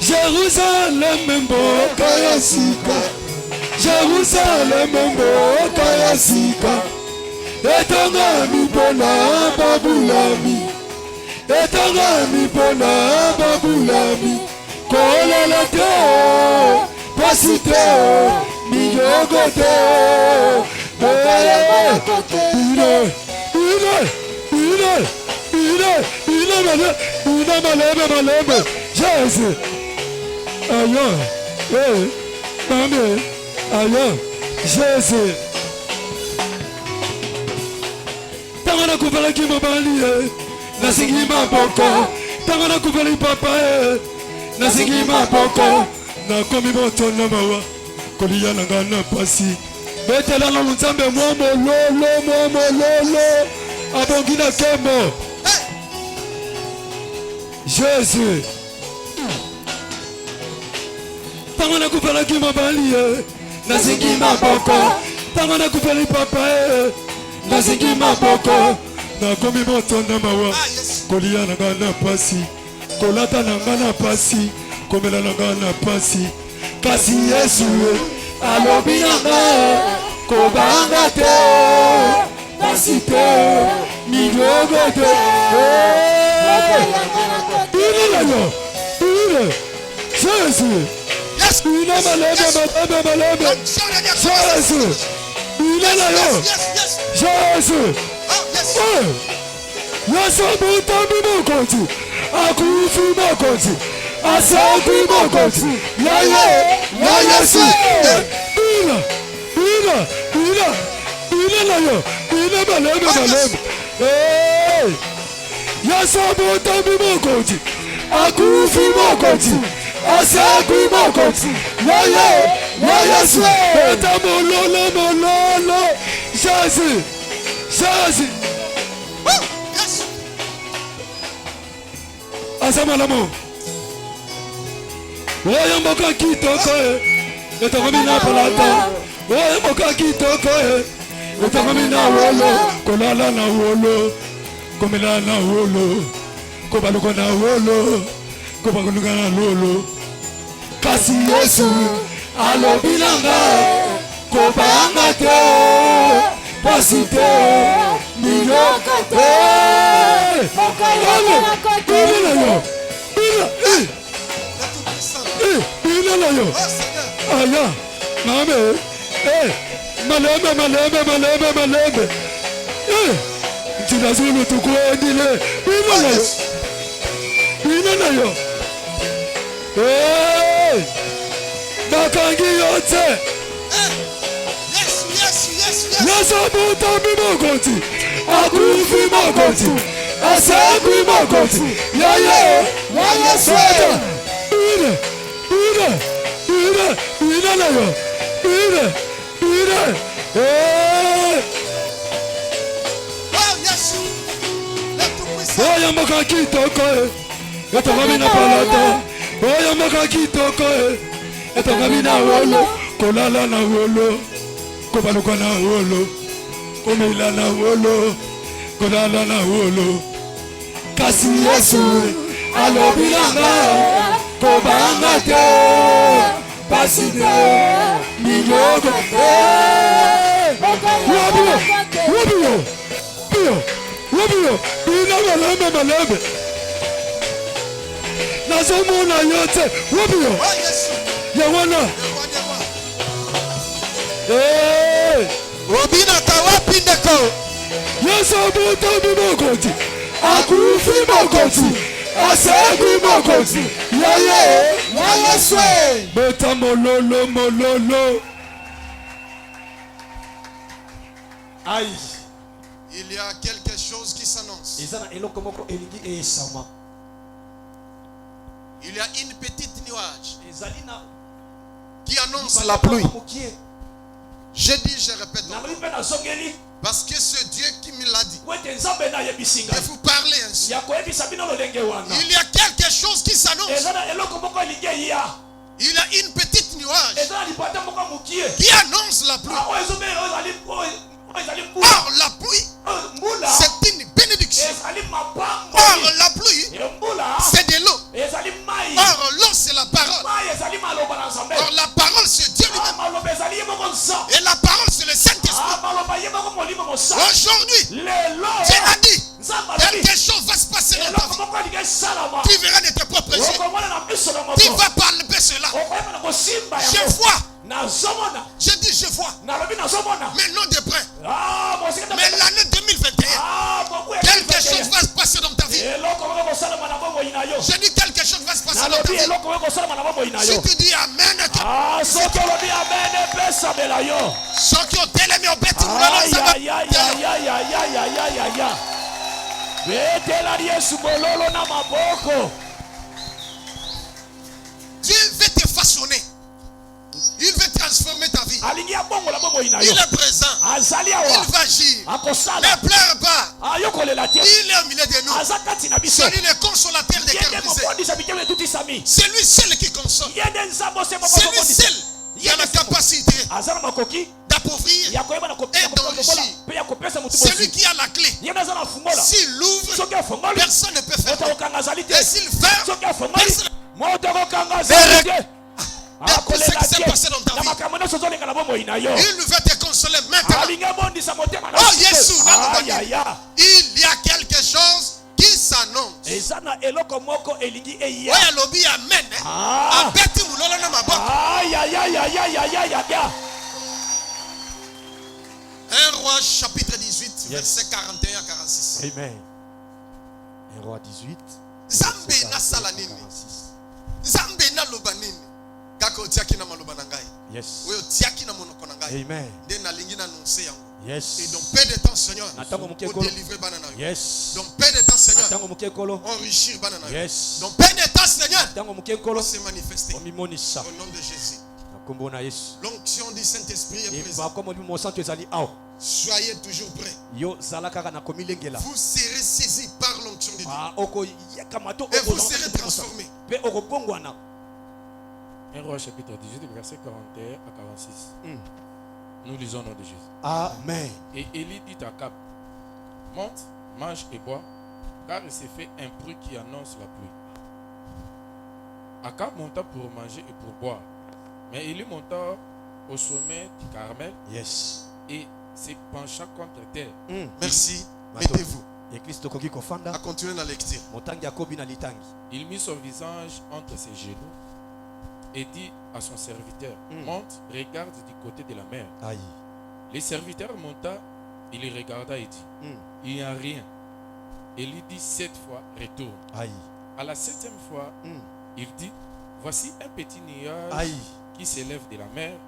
Jerusalem mboka ya sika, Jerusalem mboka ya sika, etonga mipona babulami, etonga mipona babulami, kolela te, pasite, miyogo te, malebe, Jésus. Aïe, maman, aïe, Jésus. Tangana kupala kimabali, nasingi maboko. Tangana kupala papa, nasingi maboko. Na komi boto na mawa, koliya nangana pasi. Betela na lunzambe momo lolo, abongina kembo. Jésus. Tangana kupala kimabali, nasingi maboko. Tangana kupala papa, nasingi maboko. Na komi moto na mawa, koliya nangana pasi. Kolata nangana pasi, komela nangana pasi. Kasi Yesu alobi nanga, kobanga te, pasi te, miyogo te. Jésus. Yes. Malebe. Jésus. Jésus. Yesu mutambi mokonzi, akufi mokonzi, asakwi mokonzi. Ya Yesu. Ila layo. Malebe. Yesu mutambi mokonzi, akufi mokonzi, asakwi mokonzi. Ya Yesu. Eta mololo. Jésus. Asamalamo. Oya mboka kitoko etakomina palata. Oya mboka kitoko etakomina wolo. Kolala na wolo, komela na wolo, kobaluko na wolo, kobaluka na lolo. Kasi Yesu alobi nanga, kobanga te, pasi te, miyogo te. Aya, mame, malebe. Tinazulu tukuendile, inayo. Nakangi yote. Yesu mutambi mokonzi, akufi mokonzi, asakwi mokonzi. Ya Yesu. Ina nayo. Oya mboka kitoko etakamina palata. Oya mboka kitoko etakamina wolo, kolala na wolo, kobaluka na wolo, komela na wolo, kolala na wolo. Kasi Yesu alobi nanga, kobanga te, pasi te, miyogo te. Wabio, ina malebe. Nazomona yote, wabio. Yawana. Obina kawapi ndeko. Yesu mutambi mokonzi, akufi mokonzi, asakwi mokonzi. Ya Yesu. Beta mololo. Aïe. Il y a quelque chose qui s'annonce. Il y a une petite nuage qui annonce la pluie. Je dis, je répète encore. Parce que c'est Dieu qui me l'a dit. Je vous parler ainsi. Il y a quelque chose qui s'annonce. Il y a une petite nuage qui annonce la pluie. Or, la pluie, c'est une bénédiction. Or, la pluie, c'est de l'eau. Or, l'eau, c'est la parole. Or, la parole, c'est Dieu lui-même. Et la parole, c'est le Saint-Esprit. Aujourd'hui, Dieu a dit, quelque chose va se passer dans ta vie. Tu verras de tes propres yeux. Tu vas parler cela. Je vois. Je dis je vois. Mais non de près. Mais l'année 2021, quelque chose va se passer dans ta vie. Je dis quelque chose va se passer dans ta vie. Si tu dis amen, ceux qui ont télémé au bête, Dieu veut te façonner. Il veut transformer ta vie. Il est présent. Il va agir. Ne pleure pas. Il est au milieu de nous. C'est lui le consolateur des cœurs brisés. C'est lui seul qui console. C'est lui seul qui a la capacité d'appauvrir et d'enrichir. C'est lui qui a la clé. S'il l'ouvre, personne ne peut faire. Et s'il ferme, personne depuis ce qui s'est passé dans ta vie, il veut te consoler maintenant. Oh Jésus, il y a quelque chose qui s'annonce. Ouais, lobby, amen. Abeti mulolo na maboko. 1 Roi chapitre 18, verset 41 à 46. Amen. 1 Roi 18. Zambe na salanini. Zambe na lobanini. Yes. Amen. Yes. Et dans peu de temps, Seigneur, on délivrer banana. Yes. Dans peu de temps, Seigneur, enrichir banana. Yes. Dans peu de temps, Seigneur, on se manifester. Au nom de Jésus. L'onction du Saint-Esprit est présente. Soyez toujours prêts. Vous serez saisis par l'onction de Dieu. Et vous serez transformés. 1 Roi chapitre 18, verset 41 à 46. Nous lisons au nom de Jésus. Amen. Et Élie dit à Akab, monte, mange et bois, car il s'est fait un bruit qui annonce la pluie. Akab monta pour manger et pour boire. Mais Élie monta au sommet du Carmel et se pencha contre terre. Merci. Mettez-vous. À continuer la lecture. Il mit son visage entre ses genoux et dit à son serviteur, monte, regarde du côté de la mer. Le serviteur monta, il regarda et dit, il n'y a rien. Il dit 7 fois, retourne. À la 7e fois, il dit, voici un petit nuage qui s'élève de la mer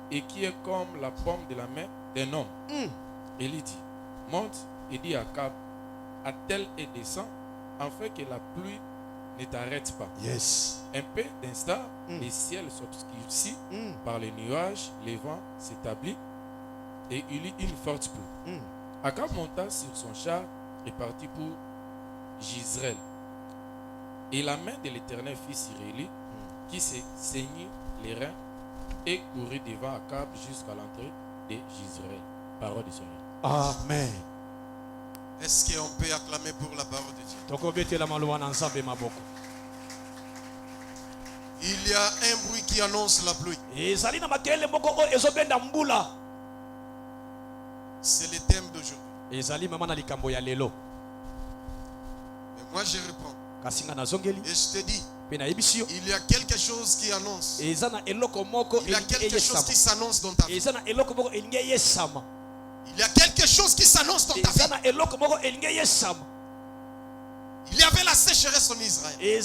et qui est comme la paume de la main d'un homme. Il dit, monte et dit à Akab, attelle et descend, afin que la pluie ne t'arrête pas. Un peu d'instant, le ciel s'obscurcit par les nuages, le vent s'établit et il y eut une forte pluie. Akab monta sur son char et partit pour Jizreel. Et la main de l'Éternel fit sur Élie, qui se saignit les reins et courut devant Akab jusqu'à l'entrée de Jizreel. Parole du Seigneur. Amen. Est-ce qu'on peut acclamer pour la parole de Dieu? Il y a un bruit qui annonce la pluie. C'est le thème d'aujourd'hui. Mais moi je reprends. Et je te dis, il y a quelque chose qui annonce. Il y a quelque chose qui s'annonce dans ta vie. Il y a quelque chose qui s'annonce dans ta vie. Il y avait la sécheresse en Israël. Et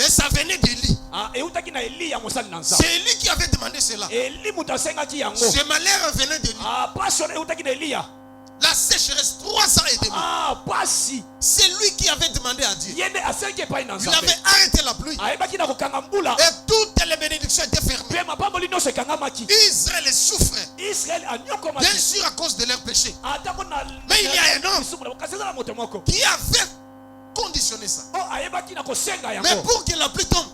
ça venait d'Élie. C'est Élie qui avait demandé cela. Ce malheur venait d'Élie. La sécheresse, 3 ans et demi. C'est lui qui avait demandé à Dieu. Il avait arrêté la pluie. Et toutes les bénédictions étaient fermées. Israël souffrait. Bien sûr à cause de leur péché. Mais il y a un homme qui avait conditionné mentionné ça. Mais pour que la pluie tombe,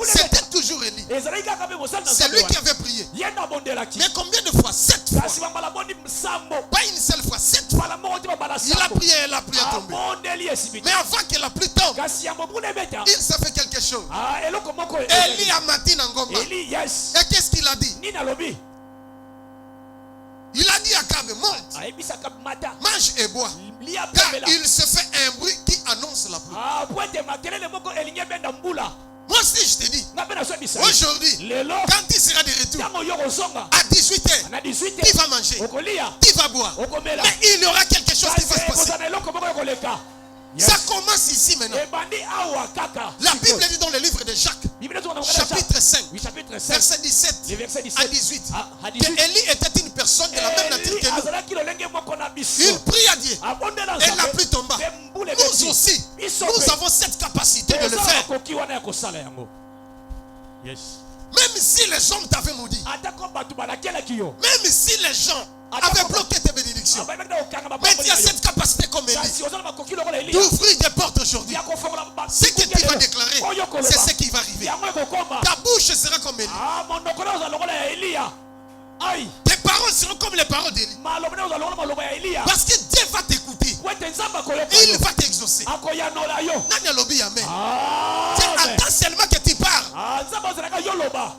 c'était toujours Élie. C'est lui qui avait prié. Mais combien de fois? 7 fois. Pas une seule fois, 7 fois. Il a prié et la pluie a tombé. Mais avant que la pluie tombe, il s'est fait quelque chose. Élie a mati Nangoma. Et qu'est-ce qu'il a dit? Il a dit à Akab, monte, mange et bois, car il se fait un bruit qui annonce la pluie. Moi aussi je te dis, aujourd'hui, quand tu seras de retour, à 18h, tu vas manger, tu vas boire, mais il y aura quelque chose qui va se passer. Ça commence ici maintenant. La Bible dit dans le livre de Jacques, chapitre 5, verset 17 à 18, que Élie était une personne de la même nature que nous. Il prie à Dieu et la pluie tomba. Nous aussi, nous avons cette capacité de le faire. Même si les hommes t'avaient maudit, même si les gens avaient bloqué tes bénédictions, mais tu as cette capacité comme Élie d'ouvrir des portes aujourd'hui. Ce que tu vas déclarer, c'est ce qui va arriver. Ta bouche sera comme Élie. Tes paroles seront comme les paroles d'Élie. Parce que Dieu va t'écouter. Il va t'exaucer. Amen. Attends seulement que tu parles.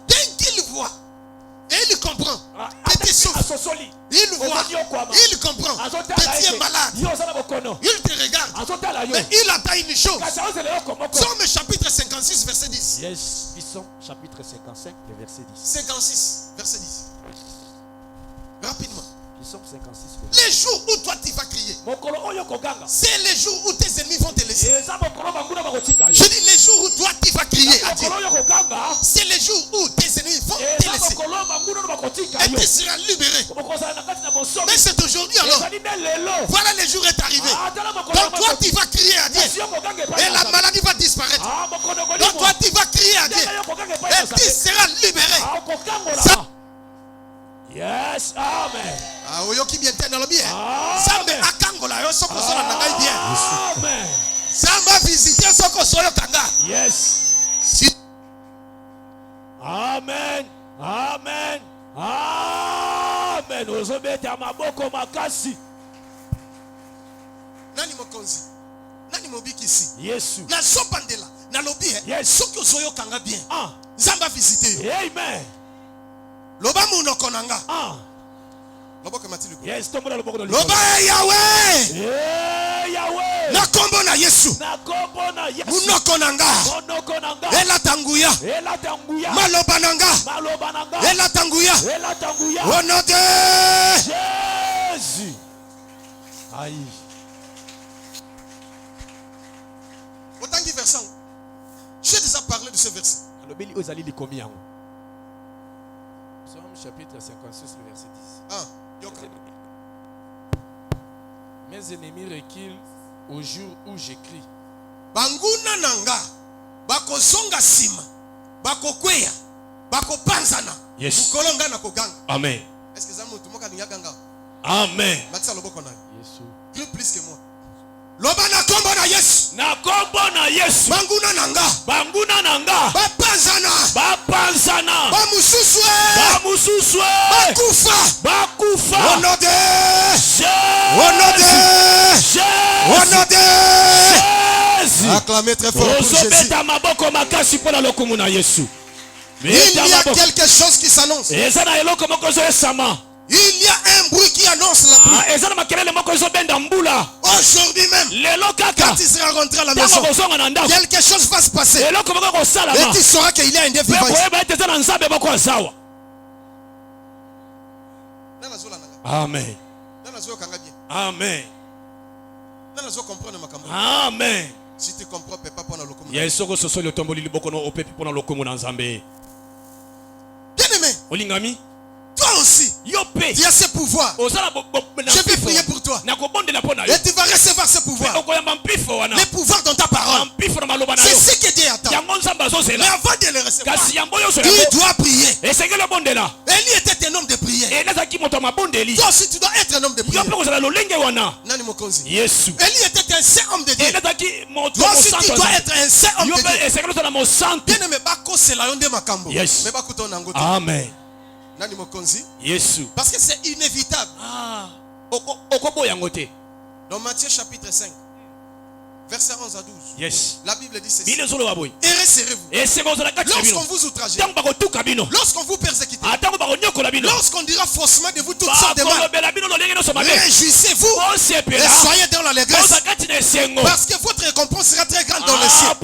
Dès qu'il voit et il comprend que tu souffres, il voit, il comprend que tu es malade, il te regarde, mais il attend une chose. Psaume chapitre 56 verset 10. Yes, Psaume chapitre 55 verset 10. 56 verset 10. Rapidement. Les jours où toi tu vas crier, c'est les jours où tes ennemis vont te laisser. Je dis les jours où toi tu vas crier à Dieu, c'est les jours où tes ennemis vont te laisser. Et tu seras libéré. Mais c'est aujourd'hui alors. Voilà, le jour est arrivé. Donc toi tu vas crier à Dieu et la maladie va disparaître. Donc toi tu vas crier à Dieu et tu seras libéré. Yes, amen. Ah, oyoki bien dans le bien. Zambe akangola yo soko sola na ngai bien. Amen. Zamba visiter soko soyo kanga. Yes. Amen. Amen. Amen. Ozobeta maboko makasi. Nani mokonzi? Nani mobikisi? Yesu. Na sopandela na lobi. Yes. Soko soyo kanga bien. Zamba visiter. Amen. Loba munoko nanga. Loboke matiluko. Yes, tombona loboko no. Loba Yahweh. Yahweh. Na kombo na Yesu. Na kombo na Yesu. Munoko nanga. Monoko nanga. Ela tanguya. Ela tanguya. Maloba nanga. Maloba nanga. Ela tanguya. Ela tanguya. Au nom de Jésus. Aïe. Autant qui verset. J'ai déjà parlé de ce verset. Alobeli ozali likomi yango. Psaume chapitre 56, le verset 10. Mes ennemis reculent au jour où j'écris. Banguna nanga, bako zonga sima, bako kweya, bako panzana. Yes. Bukolonga na koganga. Amen. Est-ce que ça me tumoka ni ganga? Amen. Matisa loboko na. Yesu. Plus que moi. Loba na kombo na Yesu. Na kombo na Yesu. Banguna nanga. Banguna nanga. Bapanzana. Bapanzana. Bamususwe. Bamususwe. Bakufa. Bakufa. Au nom de Jésus. Au nom de Jésus. Au nom de Jésus. Acclamez très fort pour Jésus. Ozobeta maboko makasi pona lokumu na Yesu. Il y a quelque chose qui s'annonce. Eza na eloko moko zo esama. Il y a un bruit qui annonce la pluie. Aujourd'hui même, quand tu seras rentré à la maison, quelque chose va se passer. Et tu sauras qu'il y a un défi. Amen. Amen. Amen. Si tu comprends, papa, pour le bien-aimé, toi aussi, tu as ce pouvoir. Je vais prier pour toi. Et tu vas recevoir ce pouvoir. Le pouvoir dans ta parole. C'est ce que Dieu attend. Mais avant de le recevoir, tu dois prier. Élie était un homme de prière. Toi aussi, tu dois être un homme de prière. Élie était un saint homme de Dieu. Toi aussi, tu dois être un saint homme de Dieu. Yes. Mais Amen. Yes. Parce que c'est inévitable. Dans Matthieu chapitre 5, verset 11 à 12. Yes. La Bible dit ceci. Et Resserrez-vous. Lorsqu'on vous outrage, lorsqu'on vous persécute, lorsqu'on dira faussement de vous toutes sortes de mal, réjouissez-vous et soyez dans l'allégresse, parce que votre récompense sera très grande dans le ciel.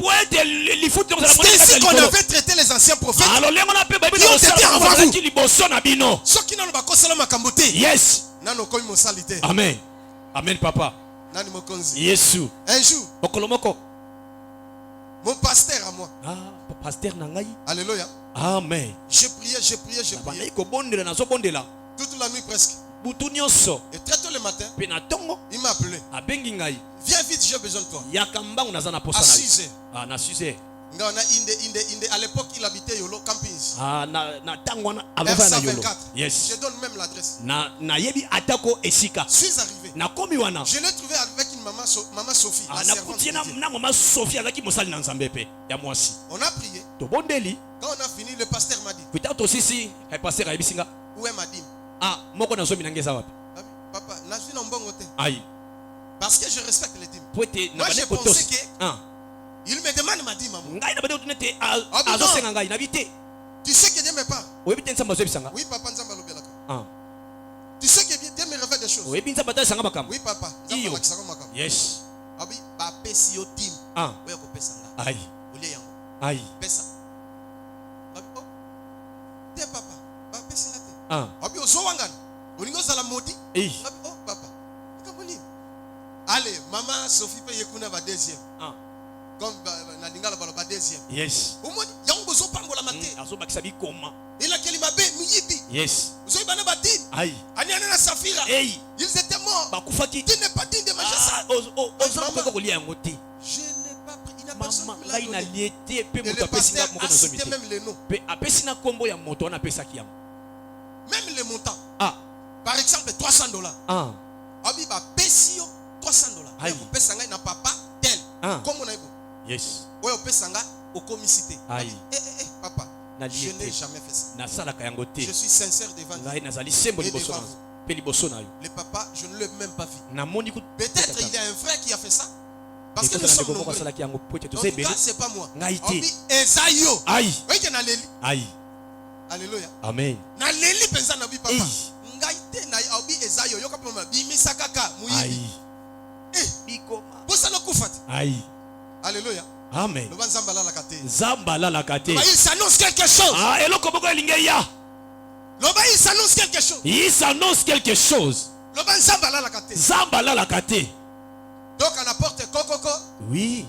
C'est ainsi qu'on avait traité les anciens prophètes qui ont été avant vous. Ceux qui n'ont pas fait yes. Amen. Amen, papa. Yes. Un jour, mon pasteur à moi. Pasteur Nangai. Alléluia. Amen. Je priais. Toute la nuit presque. Et très tôt le matin, il m'a appelé. Viens vite, j'ai besoin de toi. À 6 heures. À l'époque, il habitait Yolo Campings. R124. Yes. Je donne même l'adresse. Je suis arrivé. Je l'ai trouvé avec une maman Sophie. La servante de Dieu. On a prié. Quand on a fini, le pasteur m'a dit, où est ma dîme? Papa, parce que je respecte les dîmes. Moi, j'ai pensé que il me demande ma dîme. Tu sais que Dieu me parle? Oui, papa, tu sais que Dieu me révèle des choses? Oui, papa. Yes. Aïe. Aïe. Allez, maman Sophie peut y va deuxième. Comme Nadinga la deuxième. Yes. Il a qu'il m'a dit. Yes. Aïe. Ils étaient morts. Tu n'es pas digne de manger ça. Je n'ai pas pris. Il n'a personne qui me l'a donné. Et le pasteur a cité même les noms. Même les montants. Par exemple, $300. Abi ba pesio $300. Vous pesanga na papa tel. Comme on a dit. Yes. Ouais, on pesanga au comicité. Papa. Je n'ai jamais fait ça. Je suis sincère devant Dieu. Le papa, je ne l'ai même pas vu. Peut-être il y a un frère qui a fait ça. Parce que nous sommes nombreux. En tout cas, c'est pas moi. Esaïo. Aïe. Aïe. Alléluia. Amen. Na leli penza na bi papa. Ngaite na obi Esaïo yoka poma bimisa kaka muyibi. Bikoma. Bosa no kufati. Aïe. Alléluia. Amen. Zamba la kate. Il s'annonce quelque chose. Il s'annonce quelque chose. Il s'annonce quelque chose. Zamba la kate. Donc à la porte Kokoko. Oui.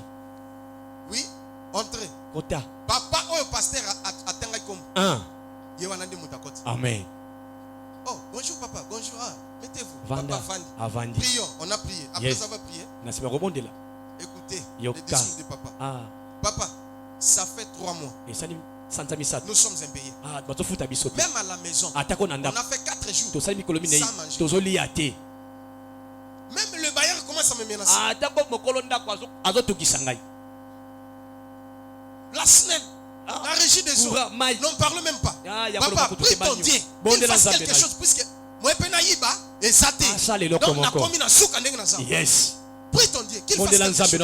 Oui. Entrez. Kota. Papa ou pasteur a tenga comme. Amen. Oh, bonjour papa. Bonjour. Mettez-vous. Vanda. Papa Vandi. Prions. On a prié. Après avoir prié. Écoutez, le discours de papa. Papa, ça fait 3 mois. Nous sommes impayés. Même à la maison, on a fait 4 jours sans manger. Même le bailleur commence à me menacer. La semaine, la régie des eaux, n'en parle même pas. Papa, prie ton Dieu qu'il fasse quelque chose, puisque moi, et ça donc on a commis un souk. Yes. Prie ton Dieu qu'il fasse quelque chose.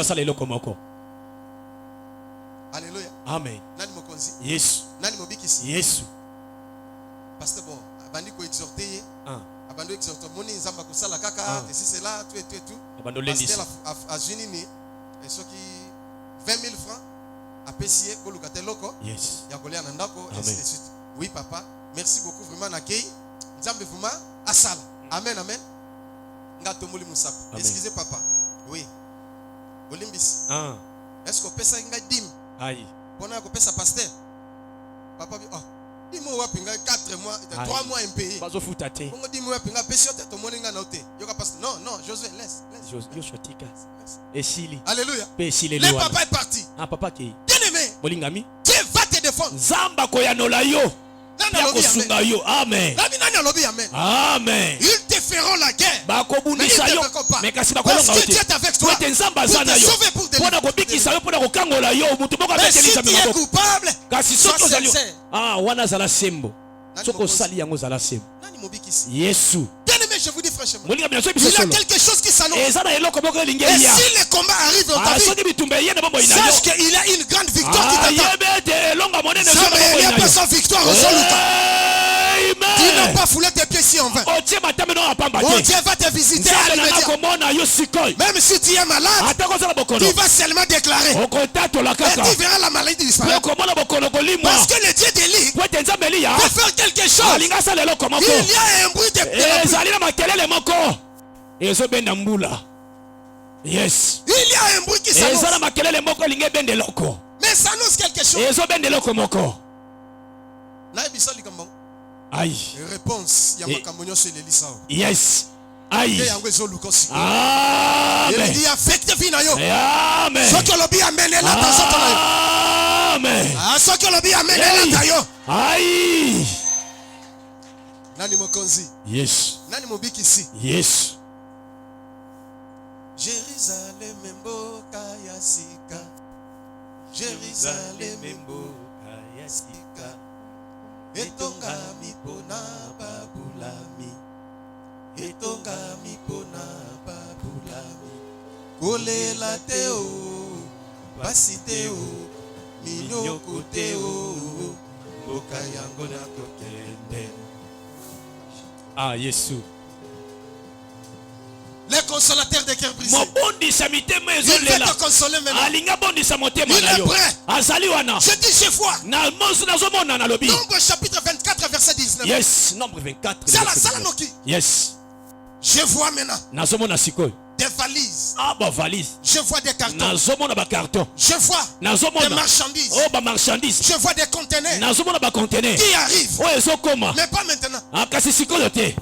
Alléluia. Amen. Nani mokonzi? Yes. Nani mobikisi? Yes. Parce que bon, abandi ko exhorter, abandi exhorter moni nzamba kusala kaka, et si c'est là tout. Abando lundi. À Junini, et ceux qui 20 000 francs à pesier pour le loko. Yes. Yakolea nandako et ainsi de suite. Oui papa, merci beaucoup vraiment d'accueil. Nzambe vraiment asala. Amen. Ngato moli musako. Excusez papa. Oui. Olimbis. Est-ce qu'on peut ça dim? Aïe. Pendant qu'on peut ça pasteur. Papa dit, dis-moi wapi nga 4 mois, 3 mois impayé. Pas au foutate. On dit moi wapi nga pesio te to moninga na ote. Yoka pasteur. Non, Josué laisse. Josué tika. Esili. Alléluia. Le papa est parti. Papa qui. Bien-aimé. Bolingami. Dieu va te défendre. Zamba koyanola yo. Amen. Amen. Ils te feront la guerre. Mais parce que Dieu est avec toi. Pour te sauver, pour mpona kobikisa yo mpona kokangola yo mutu moko Mais si abetelisa tu es coupable, kasi sois soki ozali sincère. wana azala sembo soki osali yango ozala sembo yesu Bien-aimé, je vous dis franchement, molinga bino soki il y biso a solo quelque chose qui s'annonce. eza na eloko moko elingi Et eya si le combat arrive dans ta vie, soki bitumba eye na bomoi na yo sache qu'il y a une grande victoire qui t'attend. ayebe ete elonga monene Ça, mais il n'y a pas sans victoire au sol ou pas. Tu n'as pas foulé tes pieds si en vain. otie matame no apamba Mon te Dieu va te visiter à nzambe nanga l'immédiat. komona yo sikoyo Même si tu es malade, ata kozala bokolo tu vas seulement déclarer. okotatola Et kaka tu verras la maladie po disparaître. komona bokolo kolimwa Parce que le Dieu d'Élie po ete nzambe eliya peut faire quelque chose. alingi asala eloko moko Il y a un bruit de pluie. ezali na makelele moko ezobenda mbula yes Il y a un bruit qui s'annonce. eza na makelele moko elingi ebenda eloko Mais ça annonce quelque chose. ezobenda eloko moko ayi Réponse. Il y a makambo nyonso eleli sawa. yes ayi Nde yango ezoluka sikoyo. amen Eleli affecte vie na yo. amen Soki olobi amene elata nzoto na yo. amen Soki olobi amene elata yo. ayi Nani mokonzi? yes Nani mobikisi? yes Jérusalem mboka ya sika. Jérusalem mboka ya sika. Etongami pona babulami. Etongami pona babulami. Kolela te o, pasi te o, minyoko te o, mboka yango na kokende. ah yesu Le consolateur des cœurs brisés. mobondisa mitema Il veut ezolela te consoler maintenant. alingi abondisa motema Il na est yo prêt. azali wana Je dis je vois. nazomona nalobi Nombre chapitre 24 verset 19. yes nombre 24 Sala noki. yes Je vois maintenant nazomona sikoyo des valises. bavalise Je vois des cartons. nazomona bacarton Je vois des nazomona marchandises. bamarchandise Je vois des conteneurs nazomona bacontener qui arrivent. oyo ezokoma Mais pas maintenant. kasi sikoyo te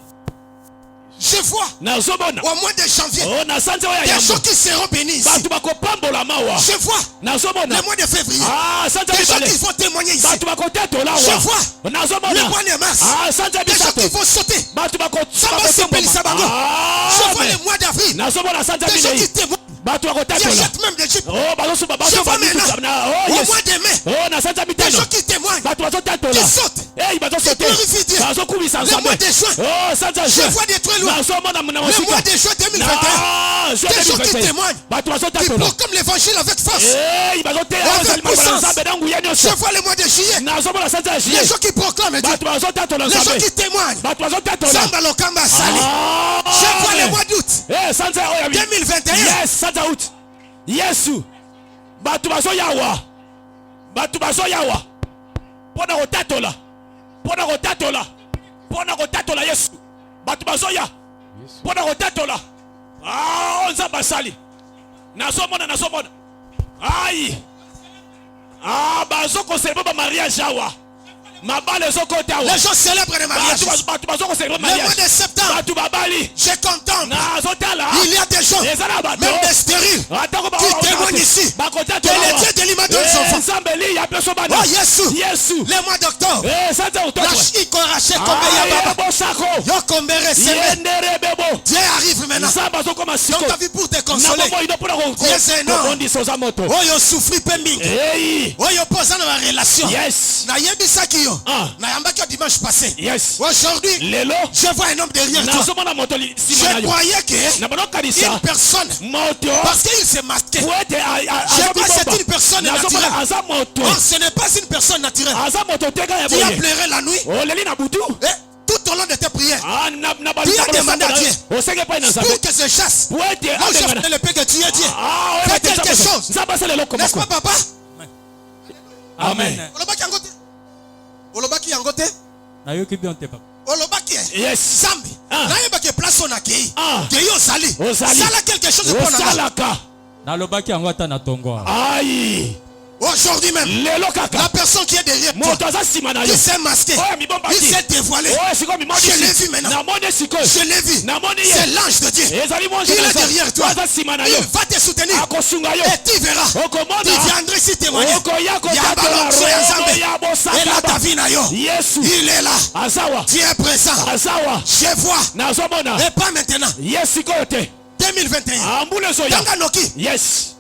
Je vois nazomona au mois de janvier na sanza oyo ya des yambo gens qui seront bénis ici. bato bakopambola mawa Je vois nazomona le mois de février sanza des gens mibale qui vont témoigner ici. bato bakotetola Je awa vois le nazomona mois de mars sanza des gens misato qui vont sauter. bato Samba sepelisa bango. Je vois le mois d'avril nazomona sanza des gens qui minei témoignent. bato Qui bakotatola achètent même d'Égypte. bazosuba Je vois maintenant au yes mois de mai na sanza des mitano gens qui témoignent. bato bazotatola Qui sautent. ei bazosote Qui glorifient Dieu. bazokumisa Le nzambe mois de juin. sanza Je vois des très loin. nazomona na Le mois de juin 2021. Des gens qui témoignent. bato Qui bazotatola proclament l'évangile avec force. ei Avec puissance. nzambe na nguya Je nyonso vois le mois de juillet. nazomona sanza ya Les juillet gens qui proclament Dieu. bato bazotatola Les gens nzambe qui témoignent. bato bazotatola Samba Lokamba Sali. Je vois le mois d'août sanza oyo 2021. yes sanza out yesu bato bazoyawa mpona kotatola mpona kotatola yesu bato bazoya mpona kotatola oyo nzambe asali nazomona ai bazokoselema bamariage awa mabale ezokota awa Les gens célèbrent le mariage. bato bazokoselema Le mois mariage de septembre, bato babali je contemple. nazotala Il y a des gens, eza na bato même des stériles, qui témoignent ici que le Dieu de l'image donne son enfant. Oh Yesu, le mois d'octobre, la Ikorache Kombe Yababa, Yokombere Seme, Dieu arrive maintenant dans ta vie pour te consoler. Yes et non. Oh yo souffri pe mingi. Oh yo pose dans la relation. Na yebisaki yo. Na yambaki dimanche passé. Aujourd'hui, je vois un homme derrière toi. Je croyais que une personne, parce qu'il s'est masqué, je crois que c'est une personne naturelle. Oh, ce n'est pas une personne naturelle. Tu as pleuré la nuit et tout au long de tes prières. Tu as demandé à Dieu pour que je chasse. Moi je fais le paix que tu as dit. Fais quelque chose. N'est-ce pas papa? Amen. Olobaki yangote? Nayoki bien te papa. Olobaki Zambi. Nayebaki place on accueille. Que yo sali. Sala quelque chose pour nous. Nalobaki yango ata na tongo. Aïe. Aujourd'hui même, la personne qui est derrière toi, qui s'est masqué, il s'est dévoilé. Je l'ai vu maintenant. Je l'ai vu. C'est l'ange de Dieu. Il est derrière toi. Il va te soutenir. Et tu verras. Tu viendras ici témoigner. Et là ta vie, il est là. Tu es présent. Je vois. Et pas maintenant. 2021. Yes.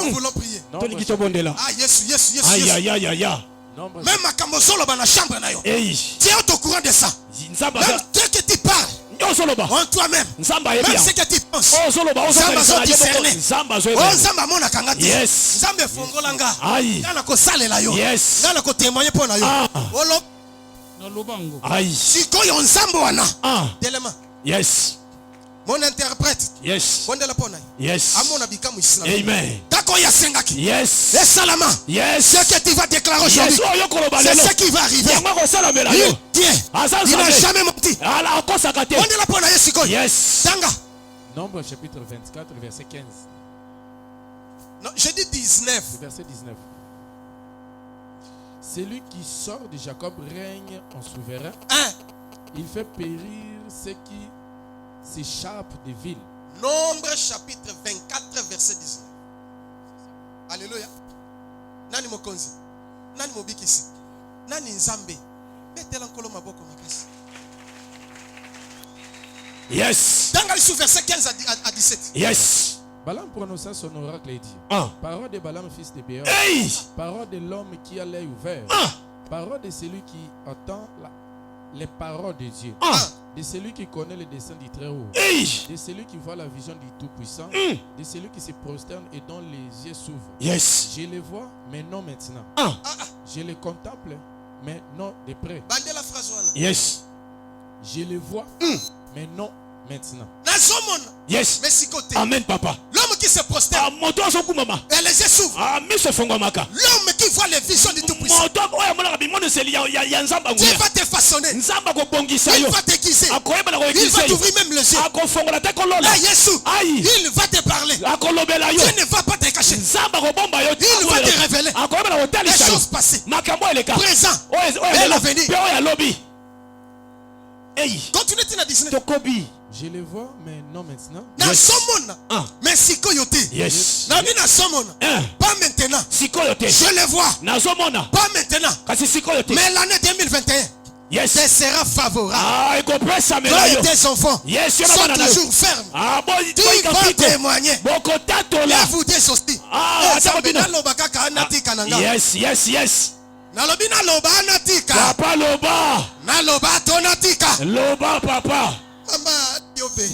Nous voulons prier. tolingi tobondela. Ah, yes, yes, yes, Aïe yes. aïe aïe aïe. Même à Kambosolo, dans la chambre, na yo. Hey. Tu es au courant de ça. Nzamba Même ce que tu parles nyosoloba. en toi-même. Nzamba Même yebia. ce que tu penses. Oh soloba, Nzamba zo discerner. Nzamba zo Oh, yebia. Nzamba mona kangati. Yes. Nzamba fongolanga. Aïe. Ngana ko salela yo. Yes. Ngana ko témoigner pour na yo. Ah. Olo Na lobango. Aïe. sikoyo Nzamba wana. Ah. Delema. Yes. Mon interprète. Yes. Bondela pona. Yes. Amona bikamu islam. Amen. Dako ya sengaki. Yes. Et salama. Yes. Ce que tu vas déclarer aujourd'hui. Yes. Oyo koloba C'est lelo. ce qui va arriver. Yango ko sala bela yo. Il tient. Asa Il n'a nzambe. jamais menti. Ala akosaka te. Bondela pona yesikoyo. Yes. Tanga. Nombre chapitre 24, verset 15. Non, je dis 19. Verset 19. Celui qui sort de Jacob règne en souverain. 1. Il fait périr ceux qui s'échappent des villes. Nombre chapitre 24 verset 19. Alléluia. Nani mokonzi? Nani mobikisi? Nani nzambe? Betela nkolo maboko makasi. Yes. Dans le verset 15 à 17. Yes. Balaam prononça son oracle et dit: Ah. Parole de Balaam, fils de Béor. Hey. Parole de l'homme qui a l'œil ouvert. Ah. Parole de celui qui entend les paroles de Dieu. Ah. De celui qui connaît le dessein du Très-Haut. Hey. De celui qui voit la vision du Tout-Puissant. De celui qui se prosterne et dont les yeux s'ouvrent. Yes. Je les vois, mais non maintenant. Ah. Je les contemple, mais non de près. Bande la phrase wana. Yes. Je les vois, mais non maintenant. Nazomona. Yes. Mais si côté. Amen papa. L'homme qui se Ah prosterne moto asoku mama. et les yeux s'ouvrent. Ah miso fongwamaka. L'homme qui voit les visions du Tout-Puissant. Moto oya mona bimono seli ya nzamba Dieu nguya. va te façonner. Nzamba ko bongisa Il yo. va t'aiguiser. Akoyeba na ko Il va ekise yo. t'ouvrir même les yeux. Akofongola te kolola. Ah, Yesu. Aïe. Il va te parler. Akolobela yo. Dieu ne va pas te cacher. Nzamba ko bomba yo. Il va te révéler Akoyeba na ko les talisa yo. choses passées, Makambo eleka. présent Oya et l'avenir. Pe oya lobi. Hey. Continue à 19. Tokobi. Je les vois, mais non maintenant. Nazomona. Ah. Mais sikoyo te. Yes. Nami nazomona. Pas maintenant. Sikoyo te. Je les vois. Nazomona. Pas maintenant. Kasi sikoyo te. Mais l'année 2021, Yes. ce sera favorable. Ah, ekopesa mela Toi yo. et tes enfants Yes, yo sont na bana na yo. toujours fermes. Ah, bon, Tu vas témoigner. Boko Et tatola. vous deux aussi. Ah, Eh, attends, Nzambe Bino. naloba kaka anatika na nga. Yes, yes, yes. Nalobi naloba anatika. Papa loba. Naloba tonatika. Loba papa. Mama yobe.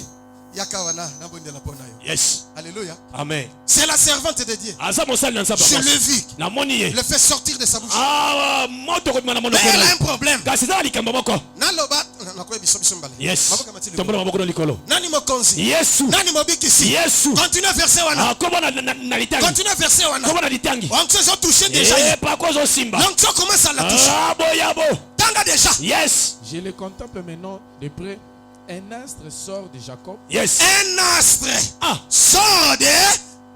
Yakawana nabondela pona yo. Yes. Alléluia. Amen. C'est la servante de Dieu. Asa mosali na nzamba. Je le vis. Na moni ye. Le fait sortir de sa bouche. Ah, moto ko mana mono Mais elle a un ko. problème. Kasi za likambo moko. Naloba nakoye biso biso mbale. Yes. Maboka matili. Tombola maboko no likolo. Nani mokonzi? Yesu. Nani mobikisi? Yesu. Continue verset wana. Ah, komo na litangi. Continue verset wana. Komo na litangi. On ont touché déjà. Eh, pa ko zo simba. Donc tu commences à la toucher. Ah, boyabo. Tanga déjà. Yes. Je les contemple maintenant de près. Un astre sort de Jacob. Yes. Un astre Ah. sort de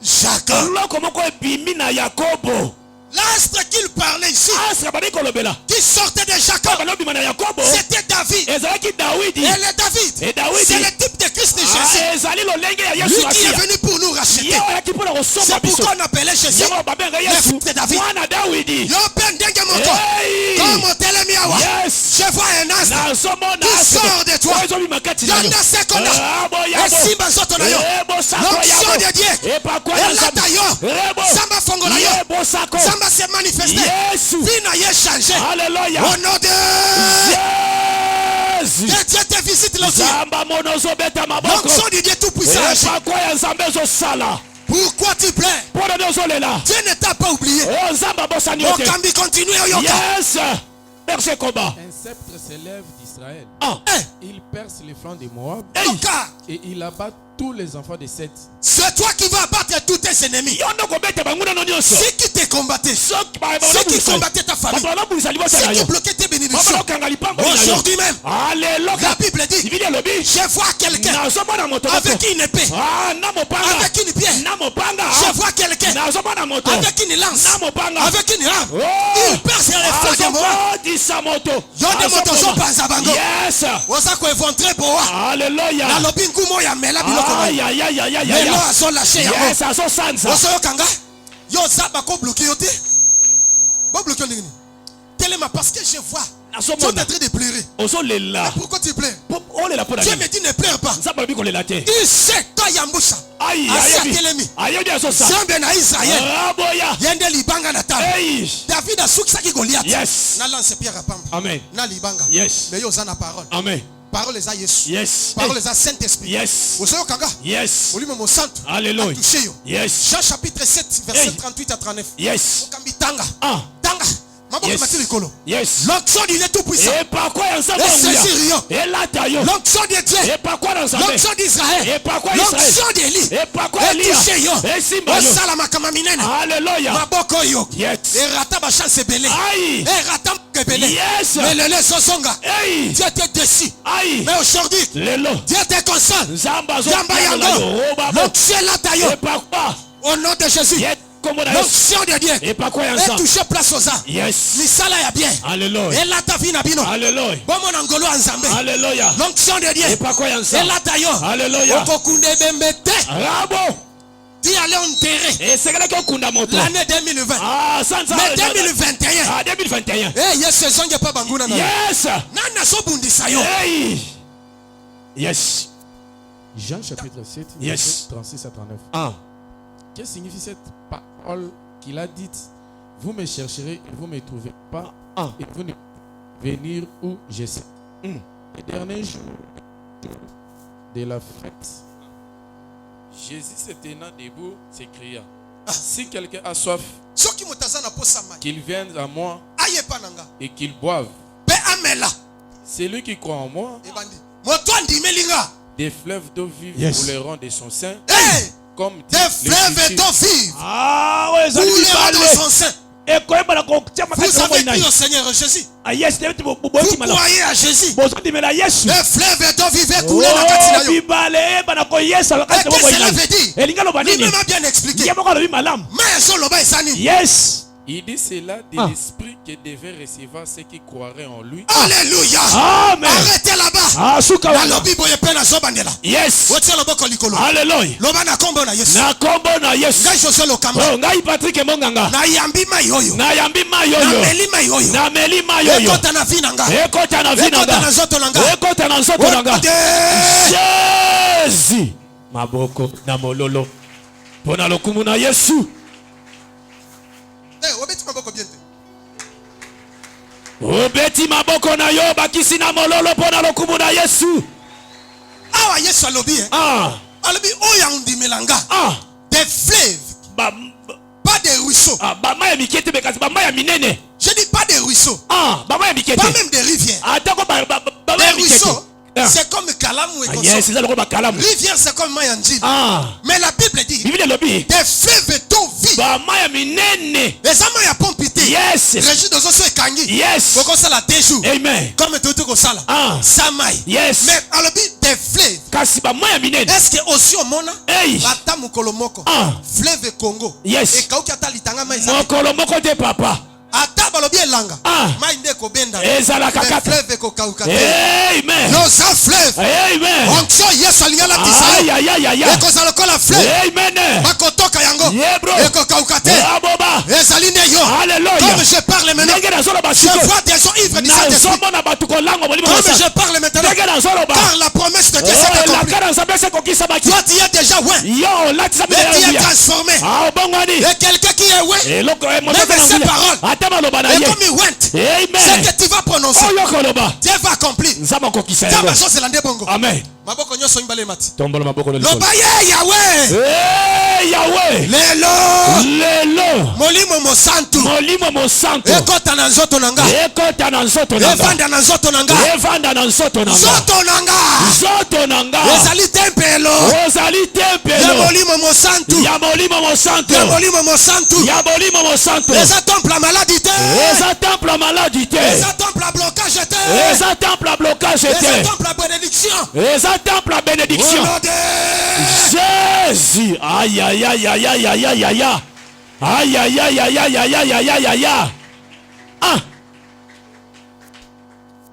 Jacob. Eloko moko ebimi na Yakobo. L'astre qu'il parlait ici, Asra bani kolobela. qui sortait de Jacob, Balobima na Yakobo. c'était David. Ezalaki Dawidi. Et le David, Et Dawidi. c'est le type de Christ de Jésus. Ah, ezali lolenge ya Lui Yesu qui est asia. venu pour nous racheter. Ye oyaki mpona kosomba C'est biso. pourquoi on appelait Jésus Yango babenga le Yesu. fils de David. Mwana Dawidi. Yo ben ndenge moko. Hey. Comme on telemi awa. Yes. Je vois un astre Nazomona qui sort de toi. ezobima kati na yo. Yonda sekona. Ah, boyabo. Esimba nzoto na yo. Bosako L'onction yabo. de Dieu. Epakwa ya Elata Nzambe. yo. Rebo. Samba fongola yo. Ye bosako. Samba s'est manifesté. Yesu. Vie n'a rien changé. Alléluia. Au nom de Jésus. que Dieu te visite l'autre. Zamba mono zobeta maboko. L'onction de Dieu tout puissant. Epakwa ya Nzambe ezosala. Pourquoi tu plains? Mpona nde ozolela. Dieu ne t'a pas oublié. Oh, Nzambe abosani yo te. Mokambi continue oyoka. Yes. Merci combat. Un sceptre s'élève d'Israël. Ah. Il perce les flancs de Moab Hey. Yoka. et il abat tous les enfants de Seth. C'est toi qui vas abattre tous tes ennemis. Yo ndo kobeta banguna no nyonso. Ceux qui te combattaient. Soki ba Ceux qui combattaient ta famille. Baba bamulisa libota Ceux na qui yo. bloquaient tes Baba bénédictions. lokanga lipambo na yo. Aujourd'hui même, Alléluia. la Bible dit, Biblia elobi. je vois quelqu'un Nazomona moto avec une épée, Ah, na mopanga. avec une pierre. Na mopanga. Je vois quelqu'un Nazomona moto. avec une lance, Na mopanga. avec une rame. Oh. Il perce les flancs de Moab. Azobodisa moto. Yo de moto zo panza bango. Yes. Oza ko éventrer boa. Alléluia. Na lobi ngumo ya mela biloko na. Aïe aïe aïe aïe aïe. Melo azo lâcher yango. Yes, azo sanza. Oso yokanga. Yo zaba ko bloquer yo te. Bo bloquer ndini. Telema parce que je vois Tu es en train de pleurer. Mais pourquoi tu pleures? Dieu me dit ne pleure pas. Il sait, toi Yamboucha. Zambe na Israël. Yende libanga na table. David a soukisaki Goliath. Na lance pierre à pamba. Amen. Na libanga. Yes. Mais yo zana parole. Amen. Parole les a Yesu. Yes. Parole les a Saint-Esprit. Yes. Oseyo kanga. Yes. Olimo mo santo. Alléluia. Touché yo. Yes. Jean chapitre 7 verset 38 à 39. Yes. Okambi tanga. Ah. Tanga. Yes. L'onction du Dieu tout-puissant. Et par quoi il s'en Et là taillon. L'onction de Dieu. Et par quoi l'onction d'Israël. Et par quoi l'onction d'Élie. Et par quoi Élie. Et Simba. Salama kamaminene. Alléluia. Maboko yo. Yes. Et rata ba chance belé. Aïe. Et rata belé. Yes. Mais le lait sosonga. Aïe. Dieu te décide. Aïe. Mais aujourd'hui. Dieu te console. Zamba yango. L'onction la taillon. Et par quoi? Au nom de Jésus. L'onction de Dieu. Et par quoi il est touché place aux âmes. Yes. Misala ya bien. Alléluia. Et la ta vie na bino. Alléluia. Bomo na ngolo anzambe. Alléluia. L'onction de Dieu. Et par quoi il Et la taillon. Alléluia. Okokunde bembete. Rabo. Tu allais enterrer. Et c'est là qu'on kunda moto. L'année 2020. Ah, sans ça. Mais 2021. Ah, 2021. Eh, yes, saison ya pas banguna na. Yes. Nana so bundisa yo. Hey. Yes. Jean chapitre 7, yes. 36 à 39. Ah. Que signifie cette parole qu'il a dite? Vous me chercherez et vous ne me trouverez pas. Et vous ne venir où je sais. Le dernier jour de la fête, Jésus se tenant debout s'écria, si quelqu'un a soif, qu'il vienne à moi et qu'il boive. Celui qui croit en moi, des fleuves d'eau vive couleront de son sein. Comme dit des fleuves d'eau vive. Ah ouais, ça couleront de son sein. Vous avez dit au Seigneur Jésus. Vous croyez à Jésus. Les fleuves d'eau vive couler dans la Katina. Et qu'est-ce que cela veut dire? Lui-même a bien expliqué. Yes. Il dit cela de l'esprit qui devait recevoir ceux qui croiraient en lui. Alléluia. Amen. Arrêtez là-bas. Yes. Alléluia. Na kombo na Yesu. Ngai José Lokamba. Ngai Patrick Monganga. Na yambi mayoyo. Na meli mayoyo. Ekota na vinanga. Ekota na zoto nanga. Jésus. Maboko na mololo. Pona lokumu na Yesu. Obeti maboko na yo bakisi na mololo pona lokumu na Yesu. Awa Yesu alobi. Alobi oya undimelanga. Des fleuves. Pas des ruisseaux. Ba maya mikete bekasi ba maya minene. Je dis pas des ruisseaux. Ba maya mikete. Pas même des rivières. Des ruisseaux. C'est comme Kalamu et comme ça. Rivière c'est comme Mayanji. Mais la Bible dit des fleuves d'eau vive. Les amants ya pompité. Yes. Régis de Zoso et Kangi. Yes. Faut qu'on ça la déjoue. Amen. Comme tout ko sala. Samai. Yes. Mais alors des fleuves. Kasi ba maya minene. Est-ce que aussi au mona? Bata mukolo moko. Fleuve Congo. Yes. Et kauki atalitanga mai. Mukolo moko de papa. Ata balobi elanga. Mainde ko benda. Ezala kakata. Fleuve ko kauka. Amen. Non ça fleuve. Amen. Onction Yesu alingala tisayo. Eko zala kola fleuve. Amen. Bakotoka yango. Eko kauka te. Aboba. Ezaline yo. Alléluia. Comme je parle maintenant. Je vois des gens ivres du Saint-Esprit. Comme je parle maintenant. Car la promesse de Dieu s'est accomplie. Toi tu es déjà ouais. Mais tu es transformé. Et quelqu'un qui est ouais. Lève ses paroles. Et comme il went, c'est que tu vas prononcer. Dieu va accomplir. Amen. Maboko nyoso imbale mati. Tombola maboko le. Loba ye Yahweh. Yahweh. Lelo. Molimo mo santu. Ekota na nzoto nanga. Evanda na nzoto nanga. Zoto nanga. Ezali tempelo. Ya molimo mo santu. Ya molimo mo santu. Eza temple à maladité. Eza temple à blocage. Eza temple à bénédiction. Temple à bénédiction. Jésus. Aïe aïe aïe aïe aïe aïe aïe aïe. Aïe aïe aïe aïe aïe aïe aïe aïe aïe aïe.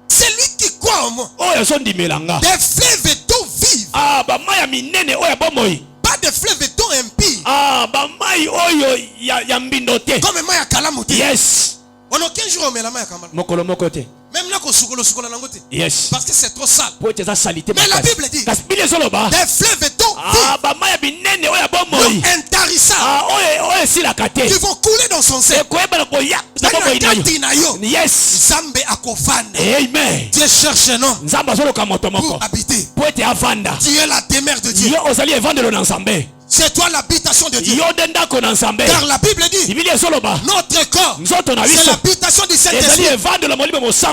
C'est lui qui croit en moi. Oh, son dimelanga. Des fleuves d'eau vive. Ba maya minene oya bomoi. Pas de fleuves d'eau impie. Ba mai oyo ya mbindote. Comme maya kalamuti. Yes. On a 15 jours au Mélama Yakambala. mokolo moko te. Même là qu'on soukola nangote. Yes. Parce que c'est trop sale. Po eza salité. Mais la Bible dit. Des fleuves d'eau ba maya binene oya bomoi. Intarissables. Oye si la kate. Qui vont couler dans son sein. Ko eba ko ya. Yes. Zambe akofanda. Amen. Dieu cherche non. Nzamba zolo kamoto moko. Pour habiter. Po ete avanda. Tu es la demeure de Dieu. Yo ozali evandelo na Nzambe. C'est toi l'habitation de Dieu. Car la Bible dit notre corps, c'est l'habitation du Saint-Esprit.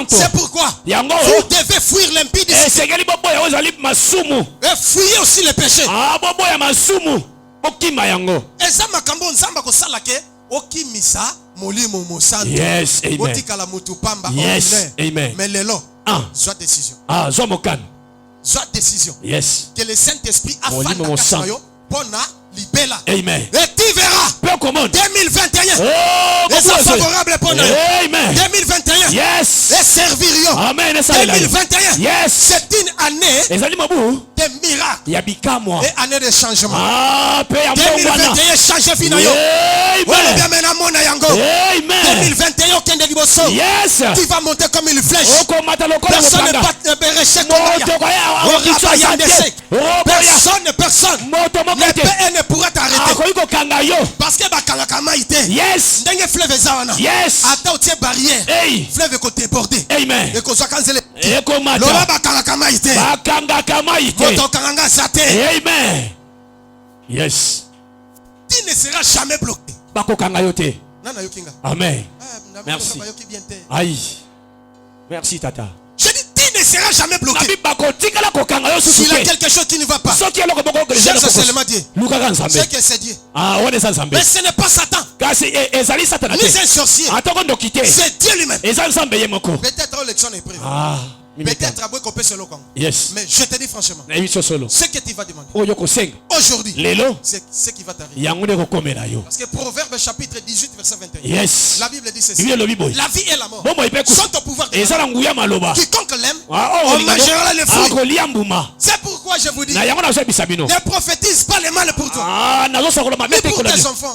C'est pourquoi vous devez fuir l'impudicité et fuir aussi les péchés. Yes, amen. Yes, amen. Mais lelo, soit décision. Soit décision. Yes. Que le Saint-Esprit a fait libella. Amen. Et tu verras 2021 et ça favorable pour nous. Amen. 2021 yes. Et servir. Amen. 2021 yes. C'est une année de miracles et année de changement. 2021 change finalement. Amen. 2021 aucun de liboso. Yes. Tu vas monter comme une flèche. Personne ne peut récher personne. Ne pourra t'arrêter. Parce que bakalakama ite. Yes. Dengue fleuve zawana. Yes. Ata otie barrière. Hey. Fleuve ko déborder. Amen. Et ko zakanzele. Eko mata. Lola bakalakama ite. Bakangakama ite. Moto kanganga zate. Amen. Yes. Tu ne seras jamais bloqué. Bako kangayote. Nana yokinga. Amen. Merci. Aïe. Merci tata. Je dis tu ne seras jamais bloqué. S'il y a quelque chose qui ne va pas, cherche seulement Dieu. C'est que c'est Dieu. Mais ce n'est pas Satan. Ni un sorcier. C'est Dieu lui-même. Peut-être l'élection est prévue. Peut-être à qu'on peut se le yes. Mais je te dis franchement, ce que tu vas demander aujourd'hui, c'est ce qui va t'arriver. Parce que Proverbe chapitre 18 verset 21, yes. La Bible dit ceci: la vie et la mort sont au pouvoir de Dieu. Quiconque l'aime, on mangera les fruits. C'est pourquoi je vous dis, ne prophétise pas les mal pour toi, ni pour tes enfants.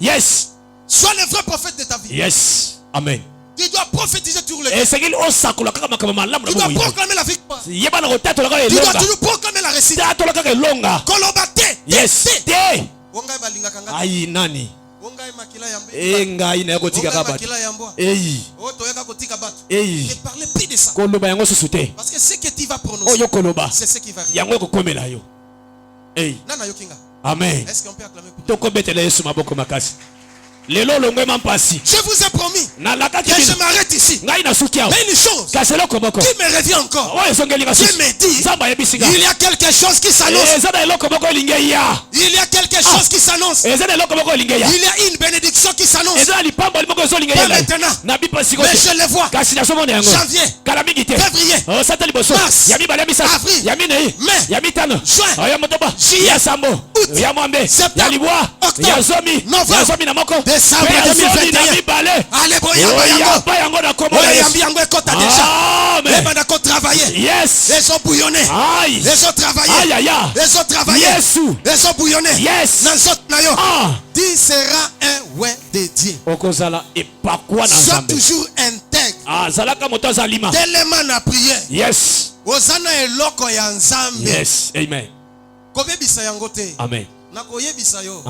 Yes. Sois le vrai prophète de ta vie. Yes. Amen. Tu dois prophétiser sur le cœur. Tu dois proclamer la victoire. Tu dois toujours proclamer la réussite. Kolobate. Yes. Aïe nani. Ngai na kotika kabatu. Eyi. Ne parlez plus de ça. Parce que ce que tu vas prononcer, c'est ce qui va arriver. Amen. Est-ce qu'on peut acclamer pour toi? Je vous ai promis que je m'arrête ici. Mais une chose qui me revient encore. Je me dis, il y a quelque chose qui s'annonce. Il y a quelque chose qui s'annonce. Il y a une bénédiction qui s'annonce. Pas maintenant. Mais je le vois. Janvier, février, mars, avril, mai, juin, juillet, septembre, octobre, novembre, décembre 2021. Allez, yes. Ils ont bouillonné. Ils ont travaillé. Ils ont travaillé. Ils ont bouillonné. Yes. Tu seras un ouais de Dieu. Sois toujours intègre. Tellement na prière. Yes. Osana eloko ya nzambe. Yes. Amen. Kobebisa yango te. Amen. Nakoyebisa yo.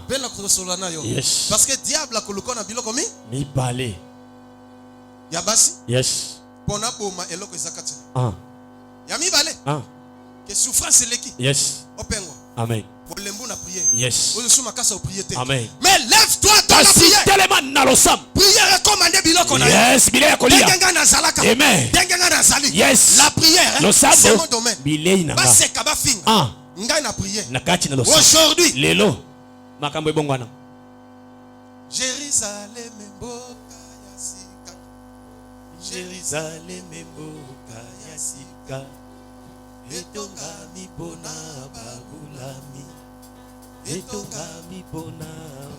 Pena kosola na yo. Yes. Parce que diable akoluka na biloko mi balé. Ya basi. Yes. Pona boma eloko ezakati. Ya mi balé. Que souffrance eleki. Yes. Opengo. Amen. Yes. Amen. Mais lève-toi dans la prière. Prière recommandée biloko na. Yes, bilé yakolia. Amen. Yes. La prière, c'est mon domaine. Base kabafinga. Ngai na prière. Aujourd'hui, lelo makambo ebongwana. Jérusalem mboka ya sika. Jérusalem mboka ya sika. Etonga mipona babulami. Etonga mipona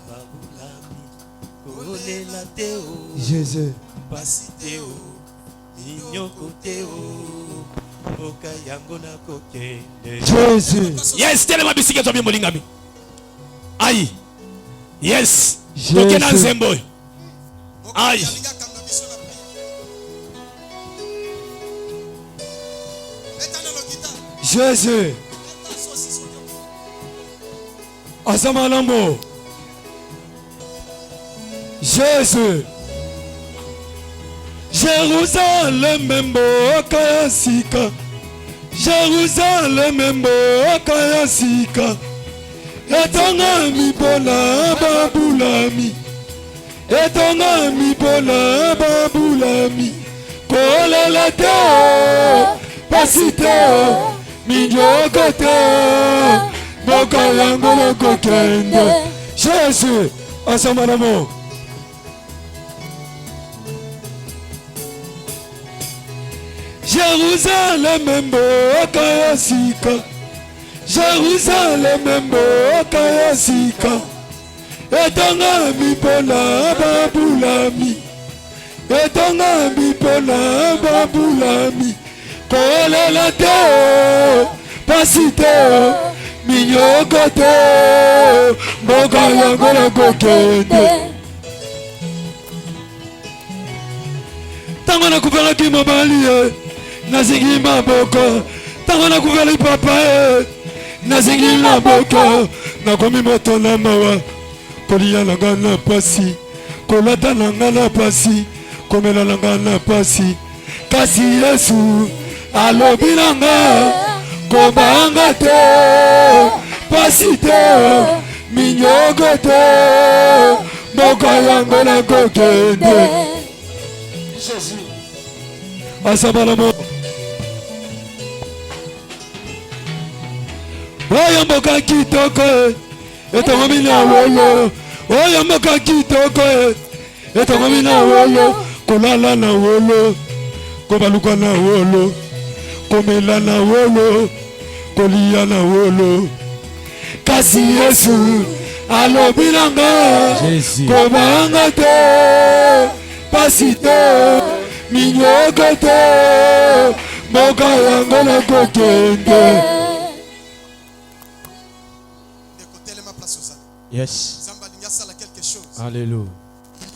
babulami. Kolela teo. Jésus. Pasi teo. Minyoko teo. Oka yango na kokende. Jésus. Yes, telema bisike to bimolingami. Aïe. Yes. Tokena nzembo. Aïe. Jésus. Asamalambo. Jésus. Jérusalem mboka ya sika. Jérusalem mboka ya sika. Etonga mipona babulami. Etonga mipona babulami. Kolela te. Pasite. Minyoko te. Boka yango loko kende. Jésus. Asamanamo. Jérusalem mboka ya sika. Jérusalem mboka ya sika. Etonga mipona babulami. Etonga mipona babulami. Kolela te. Pasite. Minyoko te. Boka yango loko kende. Tango na kuvelaki mobali nazingi maboko. Tango na kuveli papa nazingi maboko. Nakomi moto na mawa. Kolia langa na pasi. Kolata langa na pasi. Komela langa na pasi. Kasi Yesu alobi langa. Kobanga te. Pasi te. Minyogo te. Boka yango na kokende. Jésus. Asabalamo. Oya mboka kitoko. Etongomi na wolo. Oya mboka kitoko. Etongomi na wolo. Kolala na wolo. Kobaluka na wolo. Komela na wolo. Kolia na wolo. Kasi Yesu alobi nanga. Kobanga te. Pasite. Minyoko te. Boka yango na kokende. Yes. Alléluia.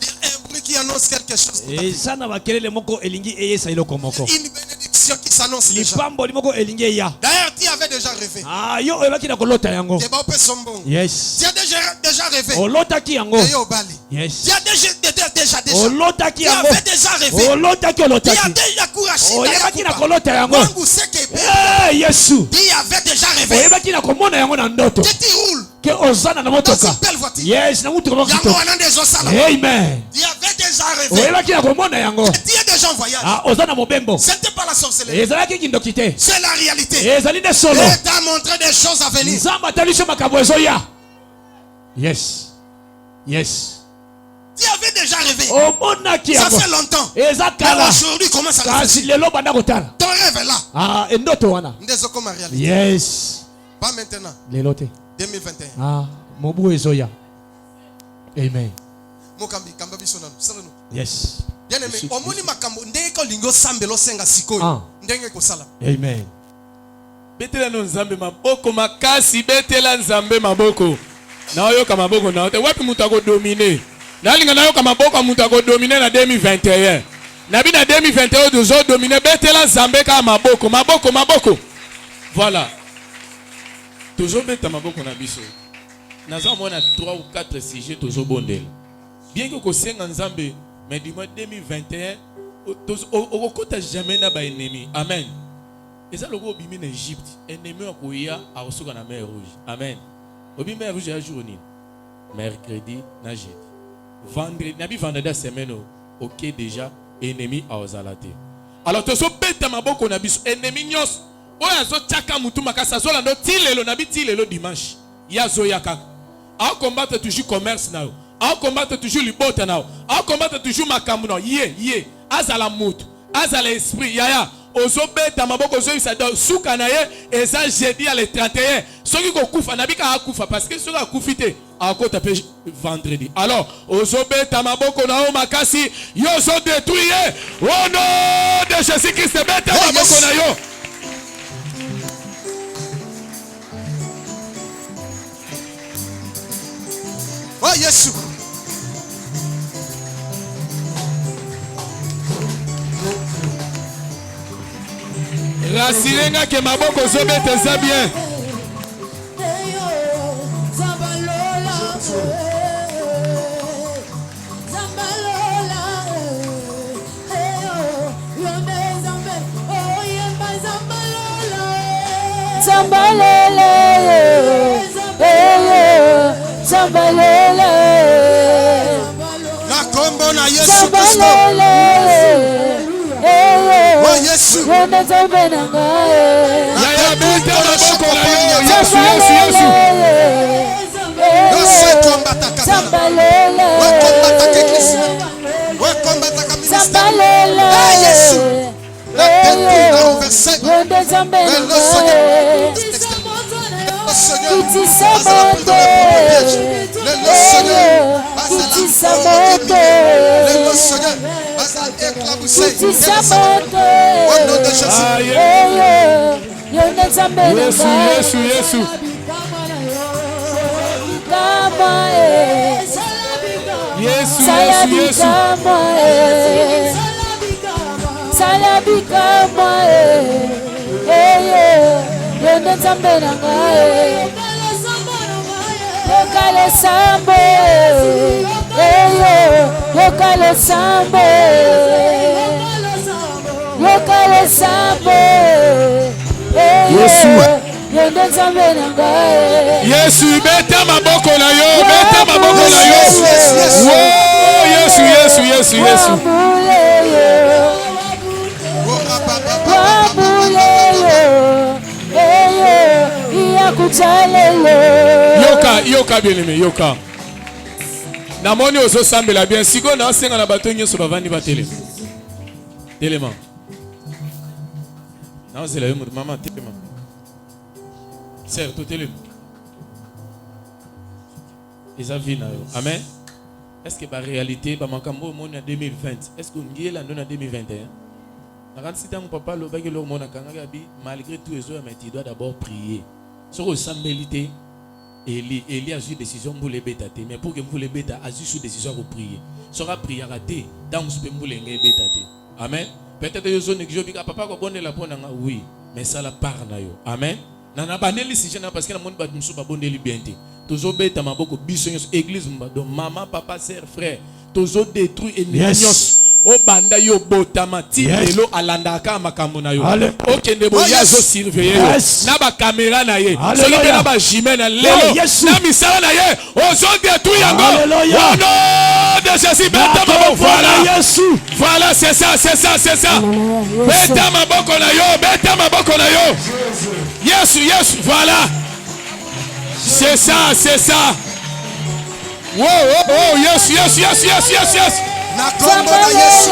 Il y a un bruit qui annonce quelque chose. Et ça n'a pas quel moko elingi eye sa iloko moko. Une bénédiction qui s'annonce déjà. Lipambo limoko elingi ya. D'ailleurs, tu avais déjà rêvé. Ah yo ebaki na kolota yango. Tu Yes. as déjà rêvé. Olota ki yango. Yes. Tu as déjà. Olota ki Tu yango. avais déjà rêvé. Olota ki olota Tu as ki. déjà couraché. Oyebaki na kolota yango. Tu Yesu. avais déjà rêvé. Oyebaki na komona yango na ndoto. Tu roules. Que ozana na Dans motoka. une belle voiture. Yes, na mutu ko kito. Amen. Tu avais déjà rêvé. Oyebaki na komona yango. Tu es déjà en voyage. Ah ozana mobembo. C'était pas la sorcellerie. Ezalaki kindokite. C'est la réalité. Ezali ne solo. Et t'a montré des choses à venir. Nzamba talisho makambo ezoya. Yes. Yes. Tu avais déjà rêvé. Omonaki Ça yango. fait longtemps. Ezakala. Mais aujourd'hui, comment ça va Kasi lelo banda kotala. Ton rêve est là. Ah endoto wana. Ndezo comme réalité. Yes. Pas maintenant. Lelo te. 2021. Ah mobu ezoya. Amen. Mokambi kamba biso nanu. Salano. Yes. Bien aimé, omoni makambo ndenge ko lingo sambelo senga sikoyo. Ndenge ko sala. Amen. Betela no nzambe maboko makasi betela nzambe maboko. Na oyoka maboko na ote wapi mutu akodomine. Na linga na yoka maboko mutu akodomine na 2021. Na bi na 2021 dozo domine betela nzambe ka maboko maboko. Voilà. Toujours beta maboko na biso. Naza mona 3 ou 4 sujets toujours bondel. Bien que kosenga nzambe mais du mois 2021 au kota jamais na ba ennemi. Amen. Et ça le go bimi en Égypte, ennemi akoya a osoka na mer rouge. Amen. Obi mer rouge a jour ni mercredi na jeudi. Vendredi na bi vendredi semaine OK déjà ennemi a ozalate. Alors to so beta maboko na biso ennemi nyos oya zo chaka mutu makasa zo lando tilelo na bi tilelo dimanche. Ya zo yaka. A combattre toujours commerce na. A combattre toujours libota na. A combattre toujours makambo na. Ye azala mutu, azala esprit yaya. Ozobeta maboko zo isada suka na ye eza jeudi à le 31 soki ko kufa na bika akufa parce que soki akufite akota pe vendredi. Alors ozobeta maboko na o makasi yo zo détruire au nom de Jésus Christ beta maboko na yo. Oh Yesu. na sirenga ke maboko zobeta eza bien. Zambalele, zambalele, na kombo na Yesu Kristo. Oh Yesu. Ya beta maboko na yo. Yesu, Yesu, Yesu. Yose kombata kabala. We kombata kekisi. We kombata kaminista. Ah Yesu. La tête na renversé. Le Seigneur. Le Seigneur. Au nom de Jésus. Yesu, Yesu, Yesu. Yesu, Yesu, Yesu. Salabikama yonde nzambe na ngai yokale sambo yokale sambo yokale sambo Yesu yonde nzambe na ngai Yesu beta maboko na yo beta maboko na yo Yesu Yesu Yesu Yesu yoka bien aimé yoka namoni ozo sambela bien siko na senga na bato nyoso bavandi batele telema na zela yo mama telema certes telema eza vie na yo amen. Est-ce que la réalité ba makambo mona 2020 est-ce que ngiela ndo na 2021 si mon papa le bagage leur mona kanga bi malgré tout les mais tu dois d'abord prier sur le sambelité Eli a eu décision pour les bêta mais pour que vous les bêta a eu décision pour prier sera prier raté dans ce peut vous les bêta amen. Peut-être yo zone que je bika papa ko bonne la pona oui mais ça la part na yo amen. Nana baneli si jena parce que na monde ba musu ba boneli bien te tozo bêta maboko biso église mbado maman papa sœur frère tozo détruit ennemis o banda yo botama ti lelo alandaka makambo na yo okende boya zo surveiller yo na ba caméra na ye solo na ba jimé na lelo na misala na ye ozo détruire yango au nom de Jésus beta maboko voilà c'est ça beta maboko na yo Yesu voilà c'est ça oh yes na kombo na Yesu.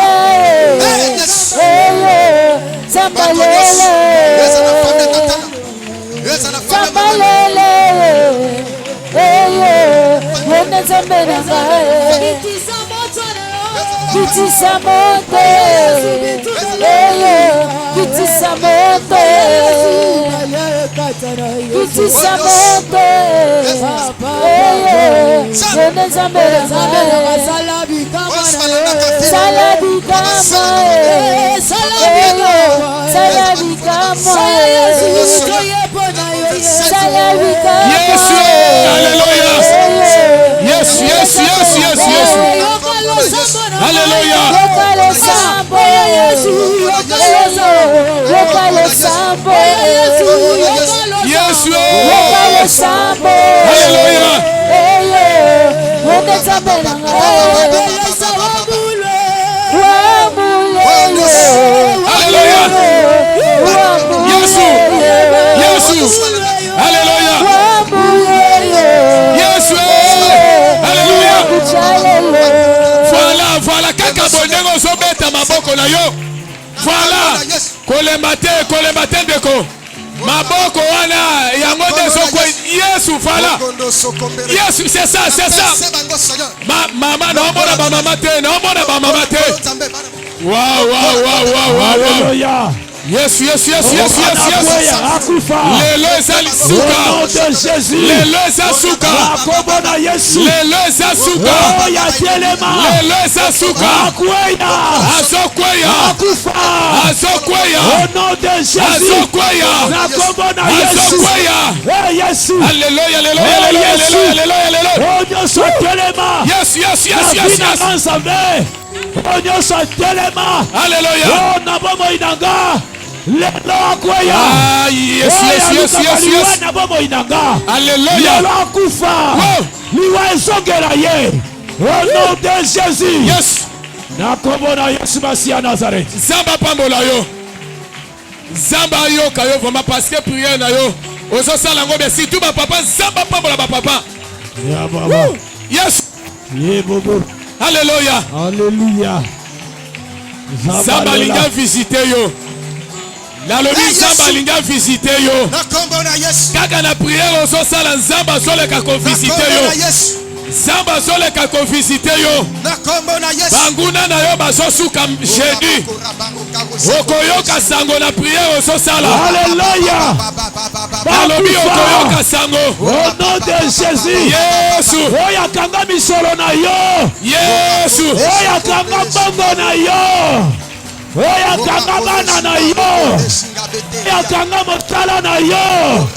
Zambalele. Yonde nzambe na ngai. Kitisa moto. Kitisa moto. Kitisa moto. Yonde nzambe na ngai. Yesu, alléluia. Yesu. Alléluia. Yesu. Alléluia. Yesu. Alléluia. Voilà kaka bondengo zo beta maboko na yo. Voilà. Kolema te ndeko. Maboko wana yango deso ko Yesu voilà. Yesu c'est ça. Maman no mona ba mama te. Wow. Alléluia. Yes. akufa Lelo ezali suka. au nom de Jésus Lelo eza suka. akombo na Yesu Lelo eza suka. oya telema Lelo eza suka. akweya Azokweya. akufa Azokweya. au nom de Jésus Azokweya. akombo na Yesu Azokweya. Yesu Alléluia, alléluia. onyoso telema Yes. nzambe onyoso telema Alléluia. na bomoi nanga lelo akweya Yes. na bomoi nanga Alléluia. lelo akufa Wow. liwa ezongela ye au nom de Jésus Yes. na kombo na Yesu Masi ya Nazareth Zamba pambola yo. Zamba yoka yo vraiment parce que prière na yo. Ozo sala ngo be surtout ba papa zamba pambola ba papa. ya baba Yes. ye bobo Alléluia. Alléluia. Zamba linga visiter yo. La lobi zamba linga visiter yo. Kaka na prière ozo sala zamba zoleka ko visiter yo. Zamba zoleka ko visiter yo. Banguna na yo bazosuka jeudi. Okoyoka sango na prière ozo sala. Alléluia. Balobi okoyoka sango. Au nom de Jésus. Yesu. Oya kanga misolo na yo. Yesu. Oya kanga bongo na yo. Oya kanga bana na yo. Oya kanga motala na yo.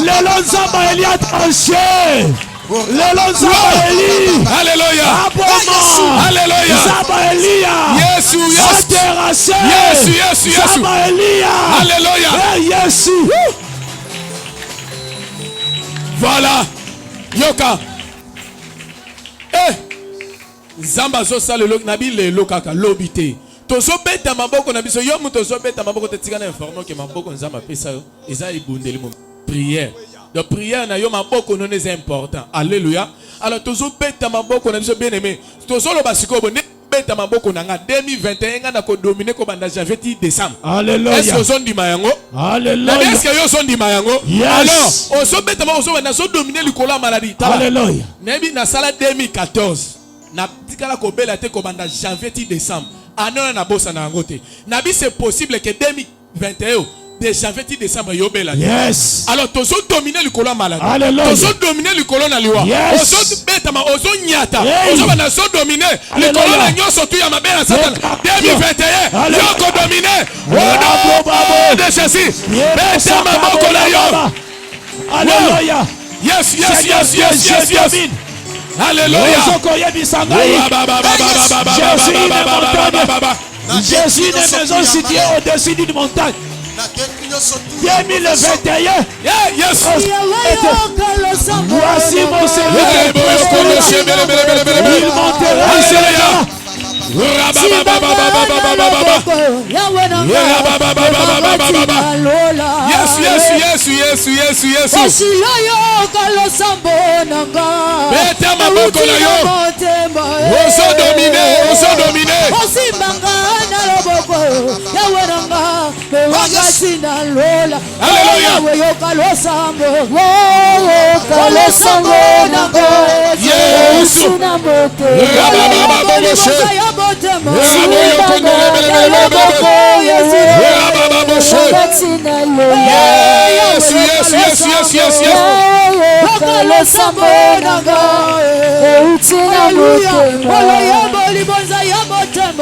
Lelo nzamba Eli attention. Lelo nzamba Eli. Alléluia. Aboma. Alléluia. Nzamba Elia. Yesu. Aterrassé. Yesu. Nzamba Elia. Alléluia. Yesu. Voilà. Yoka. Zamba zo sala lo nabi le lo kaka lobité. Tozo beta maboko na biso yo mu tozo beta maboko te tika na informer que maboko nzamba pesa yo eza ibundeli mo prière. De prière na yo maboko non est important. Alléluia. Alors tozo beta maboko na biso bien aimé. Tozo lo basiko bo ne beta maboko na nga 2021 nga na ko dominer ko banda janvier ti décembre. Alléluia. Est-ce que zo ndima yango? Alléluia. Est-ce que yo zo ndima yango? Yes. Alors, ozo beta maboko zo banda zo dominer likola maladie. Alléluia. Nebi na sala 2014 na tikala ko bela te ko banda janvier ti décembre. Ano na bosa na ngote. Nabi c'est possible que 2021 de janvier ti décembre yo bela. Yes. Alors tozo dominer likolo maladie. Alléluia. Tozo dominer likolo na liwa. Yes. Ozo beta ma ozo nyata. Hey. Ozo bana so dominer likolo na nyoso tu ya mabela satan. 2021 yo ko dominer. Oh de Jésus. Beta maboko na yo. Alléluia. Yes. Alléluia. Jésus est maison située au-dessus d'une montagne. 2021. Yes. Voici mon serviteur. Il montera sur Beta maboko na yo. Ozo dominer. Alléluia.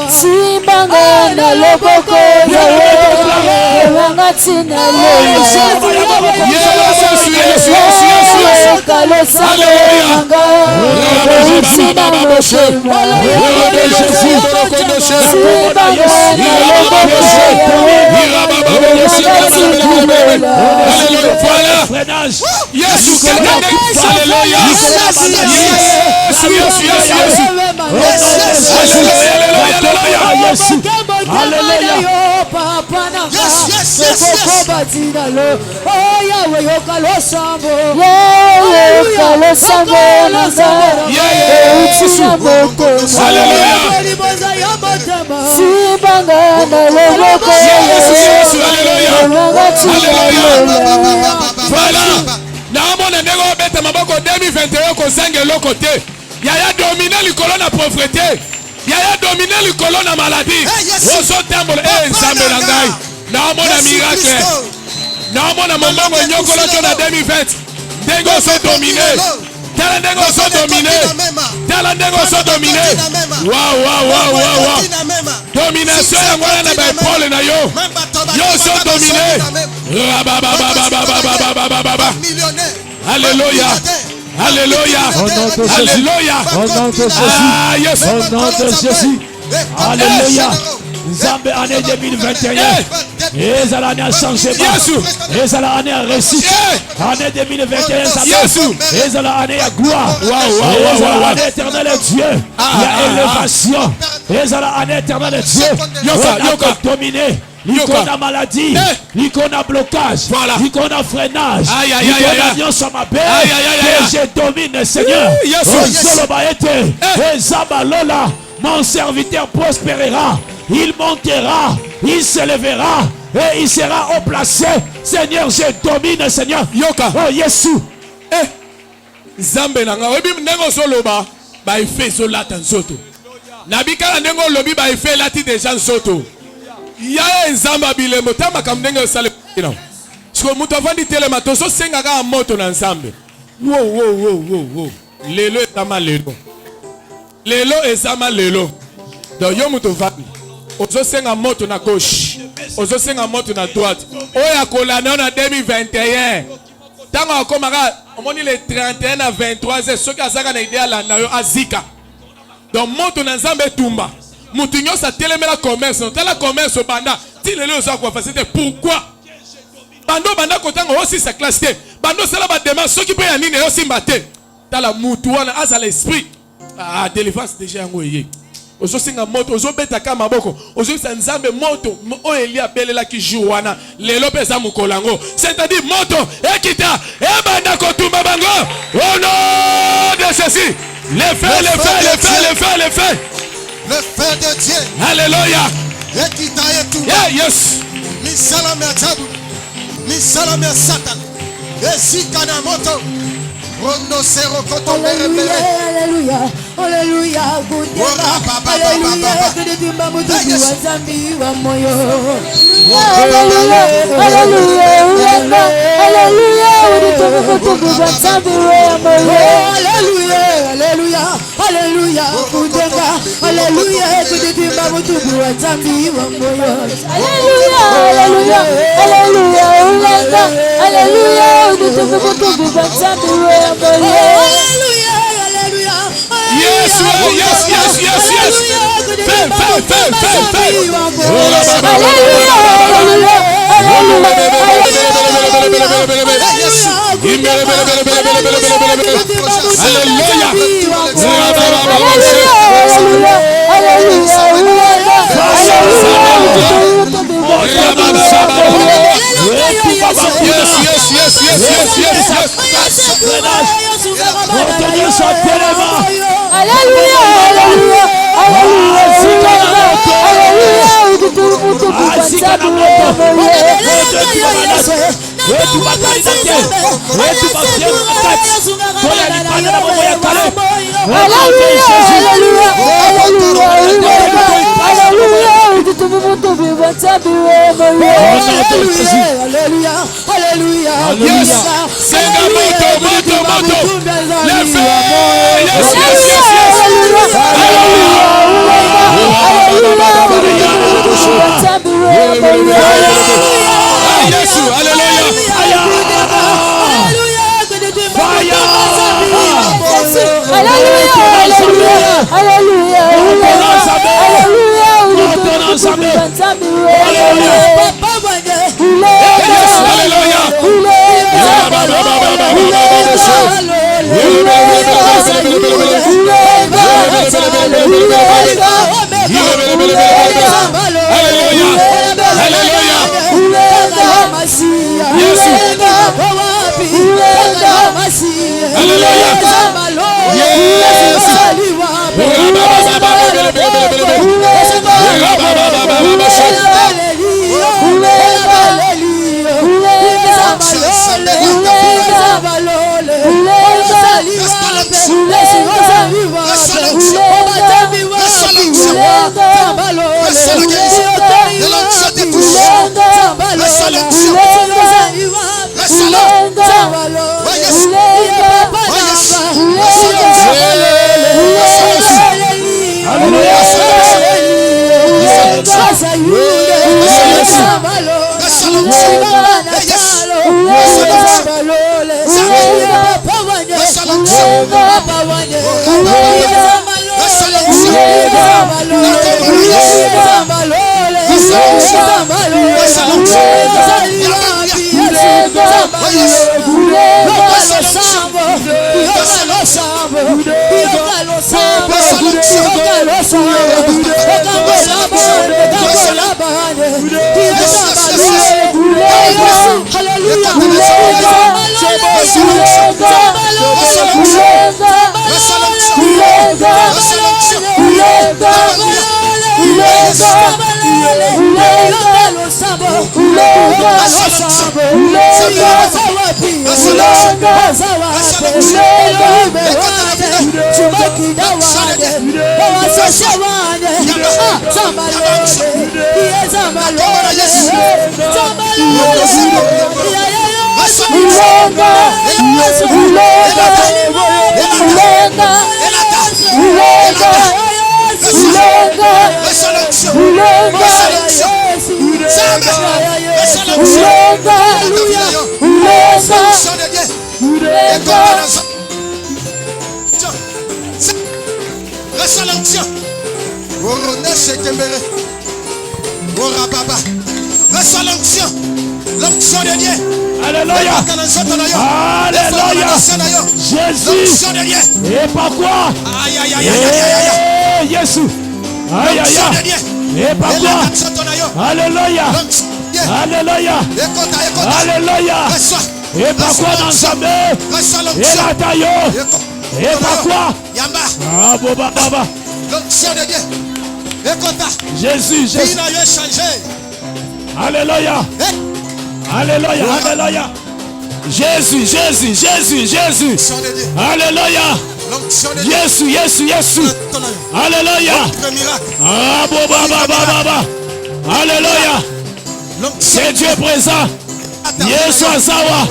Simbanga na loboko Ewanga tina naomona ndenge obeta maboko 2021 kozanga eloko te yaya domine likolo na pauvreté yaya domine likolo na maladie ozotambola nzambe na ngai naomona miracle, naomona momongo nyokolo to na 2020 ndengo so dominer. Tala ndengo so dominer. Tala ndengo so dominer. Wow. Domination ya ngwana na ba Paul na yo. Yo so dominer. Alléluia. Alléluia. Alléluia. Ah, yes. Au nom de Jésus. Alléluia. Nzambe année 2021. Et ça l'année a changé. Et ça l'année a réussi. Année 2021 ça et ça l'année a gloire. Et ça l'année éternelle est Dieu. Il y a élévation. Et ça l'année éternelle est Dieu. On a dominé. L'icône a maladie, l'icône a blocage, l'icône a freinage, l'icône a nion sur ma belle, que je domine, Seigneur. Mon serviteur prospérera, il montera, il s'élèvera et il sera haut placé. Seigneur, je domine, Seigneur. Oh, Yesu. Zambe nanga webi mnengo soloba ba ife solata nsoto. Nabika ndengo lobi ba ife lati deja nsoto. Ya nzamba bilemo tama kamnenge osale kino. Siko mutu avandi telema toso senga ka moto na nzambe. Wow. Lelo etama lelo. Lelo ezama lelo. Donc yo mutu vandi. Ozo senga moto na gauche. Ozo senga moto na droite. Oya kolana na 2021. Tango akomaka omoni le 31 à 23 heures soki azaka na idea la na yo azika. Donc moto na nzambe tumba. Mutu nyosa telemela commerce, tala commerce banda. Ti lelo za kwa facilité pourquoi? Banda kotango aussi sa classe te. Bando sala ba demande soki pe ya nini yo simba te. Tala mutu wana asa l'esprit. Ah délivrance déjà ngo yé. Ozo singa moto ozo beta ka maboko. Ozo sa nzambe moto o Elia belela ki jouana. Lelo pesa mukolango. C'est-à-dire moto ekita e banda kotumba bango. Au nom de Jésus. Les faits. Le feu de Dieu. Alléluia. Yeah, yes. Misalame ajabu. Misalame Satan. Esikana moto. Rondo sero koto Alléluia, alléluia, alléluia, alléluia, que de tumba mutu wa zambi wa moyo. Alléluia, alléluia, alléluia, de tumba mutu wa zambi wa moyo. Alléluia, alléluia, alléluia, kundenga. Alléluia, que de tumba mutu wa zambi wa moyo. Alléluia, alléluia, alléluia, alléluia, de tumba mutu wa zambi wa Alléluia, alléluia. Yes. Retenir son élément. Alléluia, alléluia, Laisse la guérison. Ne lance tes touches. L'onction de Dieu. Alléluia. Alléluia. Jésus. Et par quoi? Aïe aïe aïe aïe aïe. Jésus. Aïe aïe aïe. Et par quoi? Alléluia. Alléluia. Alléluia. Et par quoi dans sa main? Et la taille. Et par quoi? Ah boba baba. L'onction de Dieu. Jésus, Jésus. Alléluia. Alléluia, alléluia. Jésus, Jésus, Jésus, Jésus. Alléluia. Jésus, Jésus, Jésus. Alléluia. Ah boba baba baba. Alléluia. C'est Dieu présent. Yesu azawa.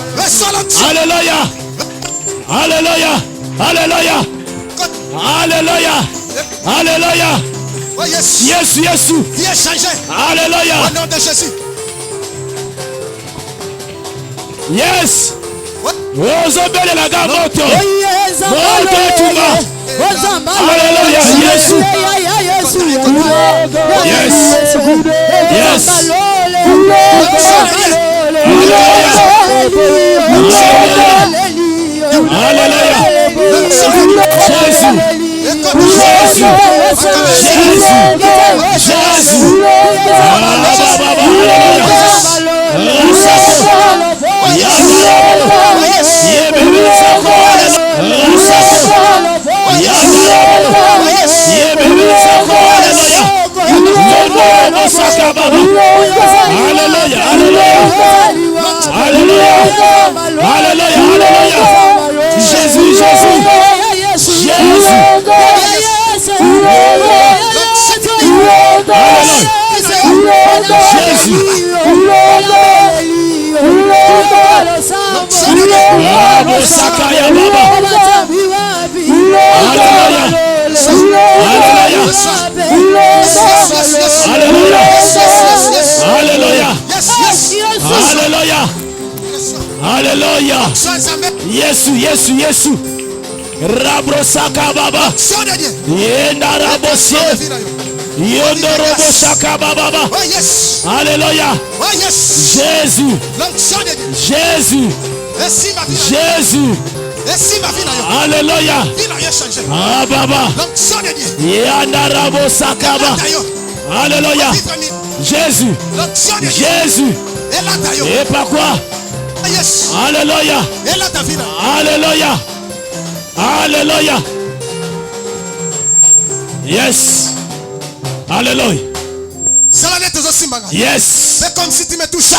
Alléluia. Alléluia. Alléluia. Alléluia. Alléluia. Yesu, Yesu. Alléluia. Au nom de Jésus. Yes. Ozobele la gamoto. Moto tuma. Alléluia. Yesu. Yes. Yes. Alléluia. Jésus. Jésus. Jésus. Alléluia. Alléluia. Alléluia. Jésus, Jésus. Jésus. Alléluia. Alléluia. Yesu, Yesu, Yesu. Rabrosaka baba. Yenda rabosie. Yondorobosaka baba. Alléluia. Jésus. Jésus. Jésus. Alléluia. Ah baba. Yenda rabosaka baba. Alléluia. Jésus. Jésus. Et pas quoi? Alléluia. Alléluia. Alléluia. Yes. Alléluia. Yes. C'est comme si tu me touches.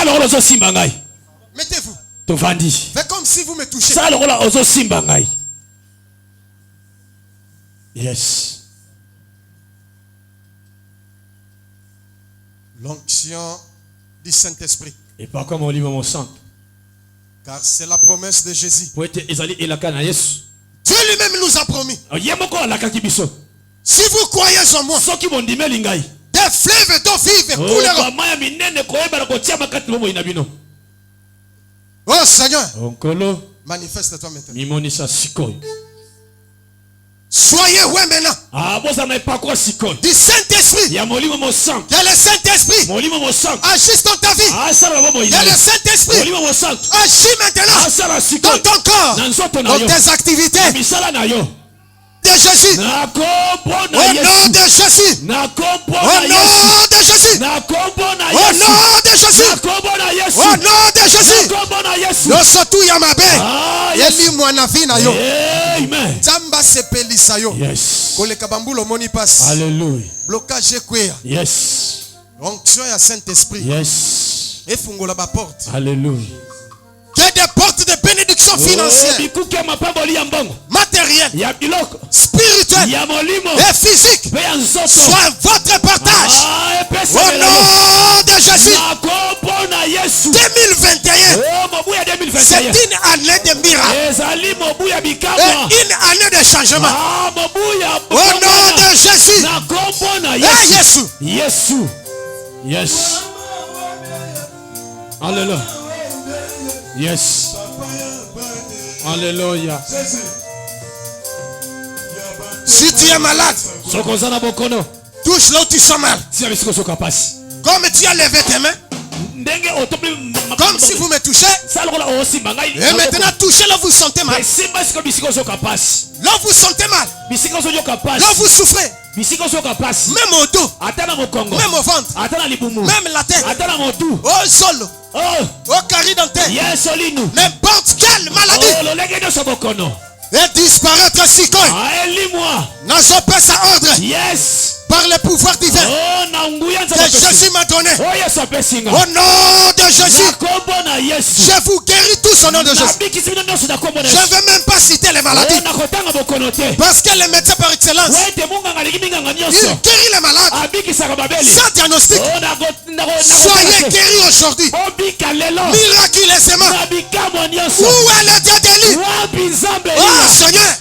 Mettez-vous. Tovandi. Fais comme si vous me touchez. Yes. L'onction du Saint-Esprit. Et pas comme on lit mon sang. Car c'est la promesse de Jésus. Dieu lui-même nous a promis. Si vous croyez en moi, dès les fleuves d'eau vive couleront. Oh Seigneur, manifeste-toi maintenant. Soyez où maintenant? Du Saint-Esprit. Il y a le Saint-Esprit. Agisse dans ta vie. Il y a le Saint-Esprit. Agis maintenant dans ton corps, dans tes activités. De Jésus. Au nom de Jésus. Au nom de Jésus. Au nom de Jésus. Au nom de Jésus. Yosotu Yamabe. Yeli mwanavina yo. Amen. Tamba sepelisa yo. Yes. Koleka bambulo moni passe. Alléluia. Blocage kwea. Yes. Onction ya Saint-Esprit. Yes. Efungola ba porte. Alléluia. Que des portes de bénédiction financière, matérielle, spirituelle et physique soient votre partage. Au nom de Jésus. 2021, c'est une année de miracles et une année de changement. Au nom de Jésus. Yes. Yes. Alléluia. Yes. Alléluia. Si tu es malade, touche là où tu sens mal. Comme tu as levé tes mains, comme si vous me touchez, et maintenant touchez là où vous sentez mal. Là où vous sentez mal, là où vous souffrez, même au dos, même au ventre, même la tête, au sol, au carré dentaire, n'importe quelle maladie, et disparaître si quoi. N'en pas sa ordre. Yes. Par le pouvoir divin que Jésus m'a donné. Au nom de Jésus, je vous guéris tous au nom de Jésus. Je ne vais même pas citer les maladies, parce que les médecins par excellence, ils guérissent les malades sans diagnostic. Soyez guéris aujourd'hui miraculeusement. Où est le Dieu d'Élie? Oh Seigneur,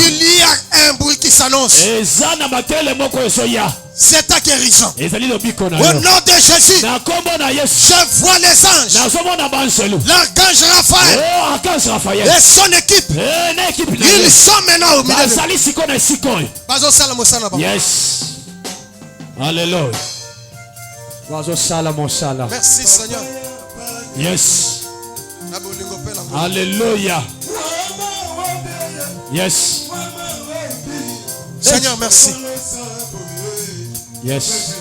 il y a un bruit qui s'annonce. C'est ta guérison. Au nom de Jésus, je vois les anges, l'archange Raphaël et son équipe. Ils sont maintenant au milieu. Yes. Alléluia. Merci Seigneur. Yes. Alléluia. Yes. Seigneur, merci. Yes.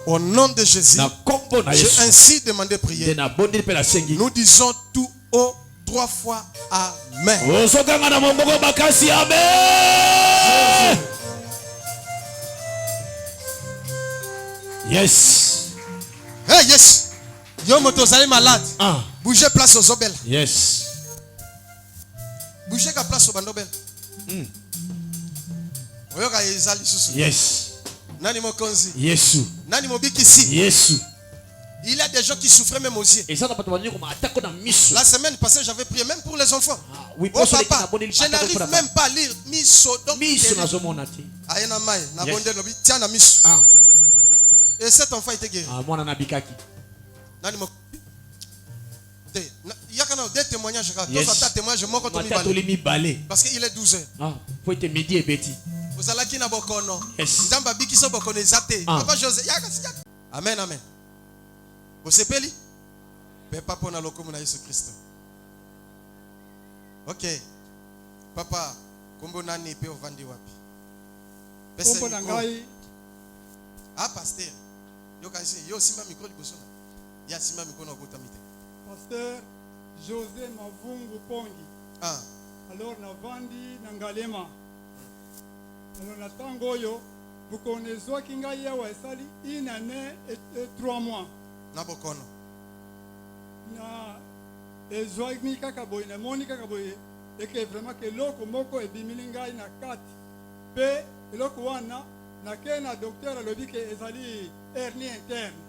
Au nom de Jésus, j'ai ainsi demandé prière. Nous disons tout haut 3 fois Amen. Yes. Hey, yes. Yo motozali malade. Bougez place aux obels. Yes. Bougez la place aux bandobel. Yes. Nani mokonzi. Yesu. Nani mobikisi. Yesu. Il y a des gens qui souffraient même aux yeux. La semaine passée, j'avais prié même pour les enfants. Oh papa, je n'arrive même pas à lire miso. Et cet enfant était guéri. Il y a des témoignages. Parce qu'il est 12 heures. Vous allez qui n'a pas connu. Papa José. Amen, amen. Vous savez, Papa pour na lokomo na Jésus Christ. Ok. Papa, kombo nani pe ovandi wapi? Kombo nangai. Ah pasteur. Yo kasi yo simba micro liboso na. Ya simba micro na kota mite. Pasteur José Mavungu Pongi. Alors na vandi na Ngalema. Alors na tango yo bukonezwa kingai ya wasali une année et 3 mois. Na bokono. Na ezwagi kaka boy na moni kaka boy et que vraiment que loko moko e bimilingai na kati. Pe loko wana na kena docteur alobi que ezali hernie interne.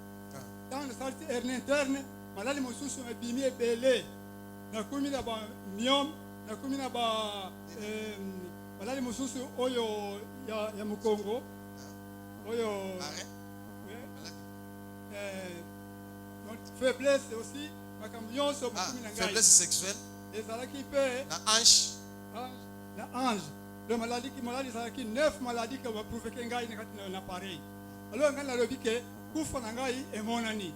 Dans le salti hernie interne, malali mosusu e bimi e belé. Na kumi na ba myome, na kumi na ba malali mosusu oyo ya mukongo. Faiblesse aussi. Faiblesse sexuelle. La hanche. La hanche. Le maladie qui maladie, ça qui 9 maladies que va prouver que ngai na pareil. Alors quand la lobike kufa na ngai e monani.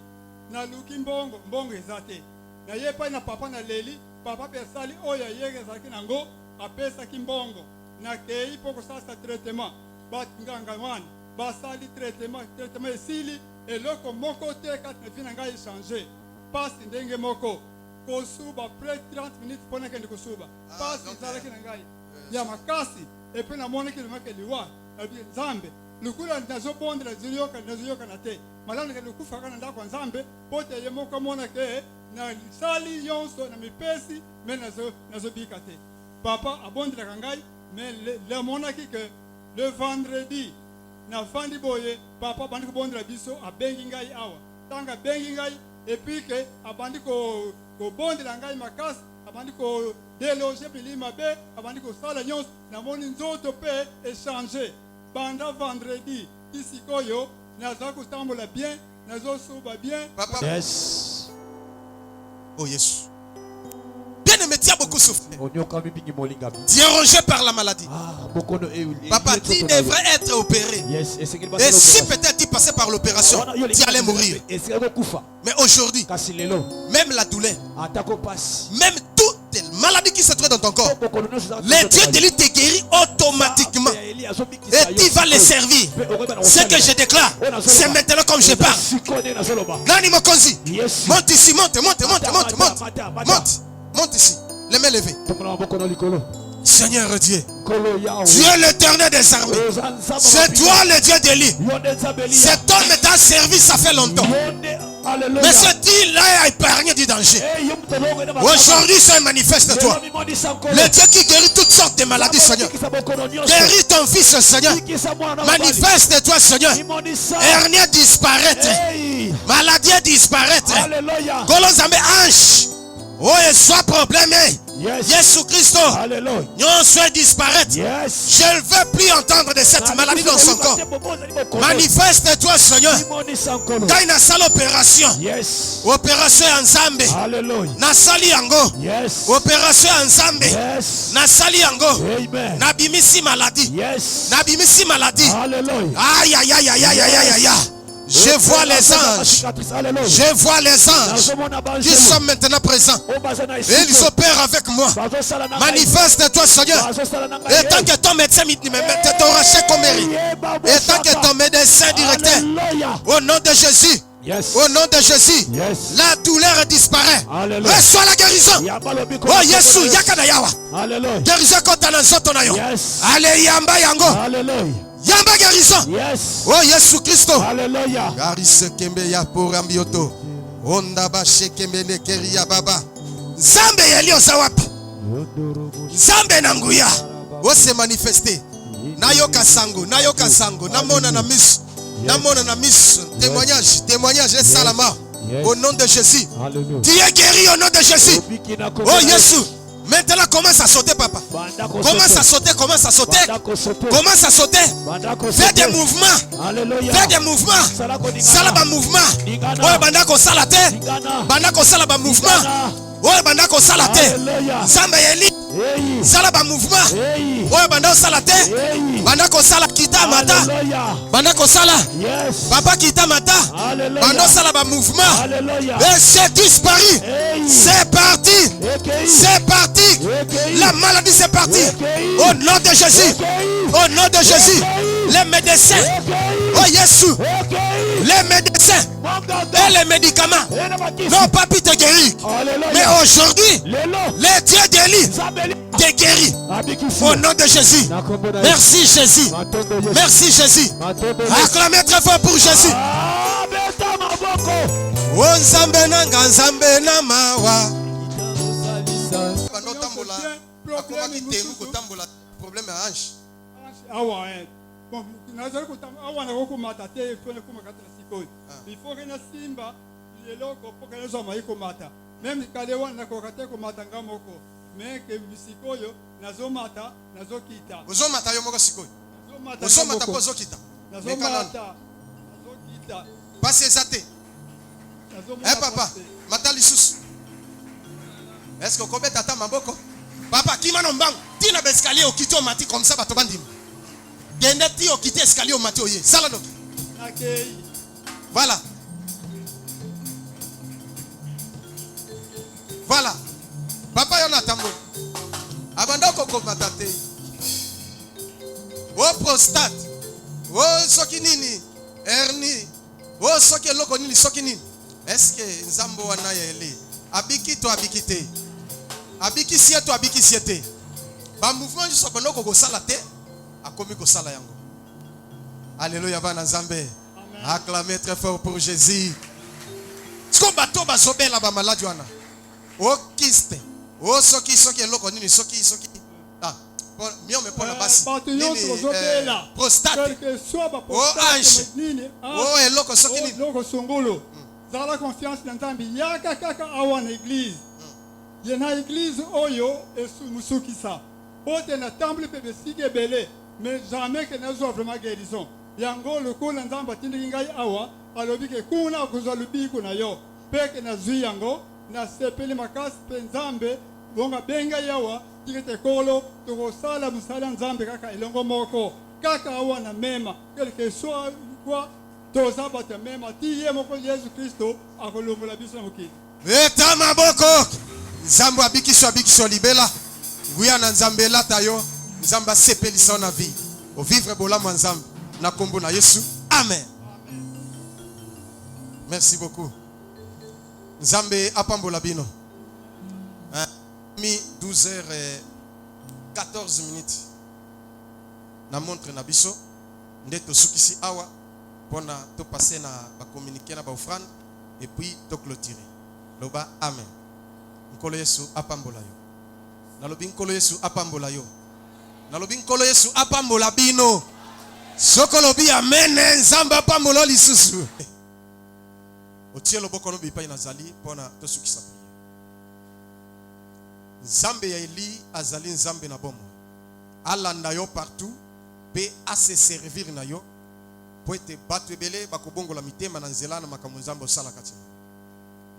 Na luki mbongo ezate. Na yepa na papa na leli, papa pesali oya yege zaki nango apesa kimbongo. Na kei poko sasa traitement. Bat nganga wan, basali traitement esili et loko moko te kat na vina ngai changer. Passe ndenge moko. Kosuba près 30 minutes pour n'akende kosuba. Passe zalaki na ngai. Ya makasi et puis na mona ki make liwa. Abi Nzambe. Lukula nazo bondela ziliyoka na te. Malana ke lukufa kana ndako Nzambe, pote ye moko mona ke na sali yonso na mipesi mais nazo bika te. Papa abondela kangai mais le mona ki que le vendredi na fandi boye papa bandi ko bondela biso abengi ngai awa. Tanga bengi ngai et puis que abandi ko bondela ngai makasi abandi ko déloger bilima be abandi ko sala nyonso na moni nzoto pe échanger banda vendredi ici koyo naza kutambola bien nazo suba bien. Papa. Yes. Oh yes. Bien-aimé, tu as beaucoup souffert. Dérangé par la maladie. Papa, tu devrais être opéré. Et si peut-être tu passais par l'opération, tu allais mourir. Mais aujourd'hui, même la douleur, même toutes les maladies qui se trouvent dans ton corps, les dieux de lui te guérit automatiquement. Et tu vas les servir. Ce que je déclare, c'est maintenant comme je parle. Nani Mokonzi, monte ici, monte. Monte ici, les mains levées. Seigneur Dieu, Dieu l'éternel des armées, c'est toi le Dieu d'Élie. Cet homme t'a servi, ça fait longtemps. Mais ce il a épargné du danger. Aujourd'hui, ça manifeste-toi. Le Dieu qui guérit toutes sortes de maladies, Seigneur. Guéris ton fils, Seigneur. Manifeste-toi, Seigneur. Hernie disparaître. Maladie disparaître. Golozame hanche. Oh, et soit problème. Jésus Christ. Non, soit disparaître. Je ne veux plus entendre de cette maladie dans son corps. Manifeste-toi, Seigneur. Quand il y a une opération. Opération Nzambe. Nasali yango. Opération Nzambe. Nasali yango. Nabimisi maladie. Nabimisi maladie. Aïe, aïe, aïe, aïe, aïe, aïe, aïe. Je vois les anges. Je vois les anges qui sont maintenant présents. Et ils opèrent avec moi. Manifeste-toi, Seigneur. Et tant que ton médecin t'aura comme mérite. Et tant que ton médecin directeur. Au nom de Jésus. Au nom de Jésus, la douleur disparaît. Reçois la guérison. Oh Yesu, yakadayawa. Guérison contre l'ansotonayo. Allez, yamba yango. Yamba guérison. Oh Yesu Christo. Alléluia. Garise kembe ya porambioto. Onda ba shekembe ne keria baba. Zambe yelio zawapi. Zambe nanguya. O se manifester. Nayoka sango, namona na miss. Namona na miss. Témoignage et salama. Au nom de Jésus. Tu es guéri au nom de Jésus. Oh Yesu. Maintenant commence à sauter, papa. Commence à sauter. Fais des mouvements. Salaba mouvement. Oh, bandako salate. Bandako salaba mouvement. Oh, bandako salate. Samba yeli. Salaba mouvement. Oh, bandako salate. Bandako sala kita mata. Bandako sala. Papa kita mata. Bandako salaba mouvement. Et c'est disparu. C'est parti. C'est parti. La maladie c'est parti. Au nom de Jésus. Au nom de Jésus. Les médecins. Oh Jésus. Les médecins et les médicaments n'ont pas pu te guérir. Mais aujourd'hui, les dieux d'Élie te guérit. Au nom de Jésus. Merci Jésus. Merci Jésus. Acclamez très fort pour Jésus. Oh Nzambe nanga Nzambe na mawa. Problème à hanche. Awa bon nazali awa na kokomata te fone komakata na sikoyo. Il faut que na simba leloko poka nazo maiko mata. Même kale wana na kokate komata ngamoko. Mais que sikoyo nazo mata nazo kita. Ozo mata yo moko sikoyo. Ozo mata pozo kita. Passe zate. Eh papa, matali sous. Est-ce que Kobe tata maboko? Papa, qui m'a nommé? Tina l'escalier au kito mati comme ça, bato bandim. Gendeti au kito escalier au mati oye. Salado. Voilà. Voilà. Papa yon atambo. Abanda koko matate. O prostate. O sokinini. Hernie. O soki loko nini sokinini. Est-ce que nzambo wana yele? Abiki to abikite. Abiki siete to abiki siete. Ba mouvement juste bando koko sala te. Akomi ko sala yango. Alléluia bana nzambe. Acclamez très fort pour Jésus. Sko bato bazobela ba maladi wana. O kiste. O soki loko nini soki. Ah. Mieux me pour la basse. Prostate. O ange. O eloko soki nini. Loko songolo. Dans la confiance d'Antambi, yaka kaka awan église. Yena église oyo et musukisa. Ote na temple pe besige belé, mais jamais que n'a vraiment guérison. Yango le ko nzamba tindi ngai awa, alobi ke kuna kuzalubi kuna yo. Peke na zui yango na sepeli makas pe nzambe bonga benga yawa tikete kolo to sala musala nzambe kaka elongo moko. Kaka awa na mema, quelque soit quoi. Toza bata mema tiye moko Yesu Kristo akolongola biso na mokili. Eta maboko. Nzambo abikiso libela. Nguya na nzambe lata yo. Nzamba sepelisa na vie. O vivre bolamu nzambe na kombo na Yesu. Amen. Merci beaucoup. Nzambe apambola bino. Mi 12h14. Na montre na biso. Ndeto sukisi awa. On a tout passé na ba communiquer na ba offrande et puis to clôturer. Loba amen. Nkolo Yesu apambola yo. Nalobi nkolo Yesu apambola yo. Nalobi nkolo Yesu apambola bino. Sokolobi amen nzamba apambola lisusu. Otie loboko no bipa inazali pona to sukisa prier. Nzambe ya Eli azali nzambe na bomo. Alanda yo partout pe a se servir na yo. Poete batu ebele bakobongola mitema na nzela na makambo nzambe osala kati.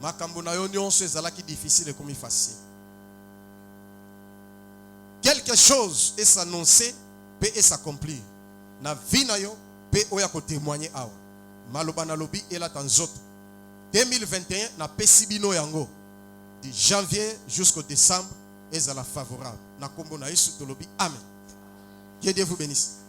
Makambo na yo nyonso ezalaki difficile comme facile. Quelque chose est s'annoncer peut s'accomplir. Na vie na yo peut oya ko témoigner awa. Maloba na lobi ela tanzoto. 2021 na pesibino yango. De janvier jusqu'au décembre ezala favorable. Na kombo na Yesu tolobi amen. Que Dieu vous bénisse.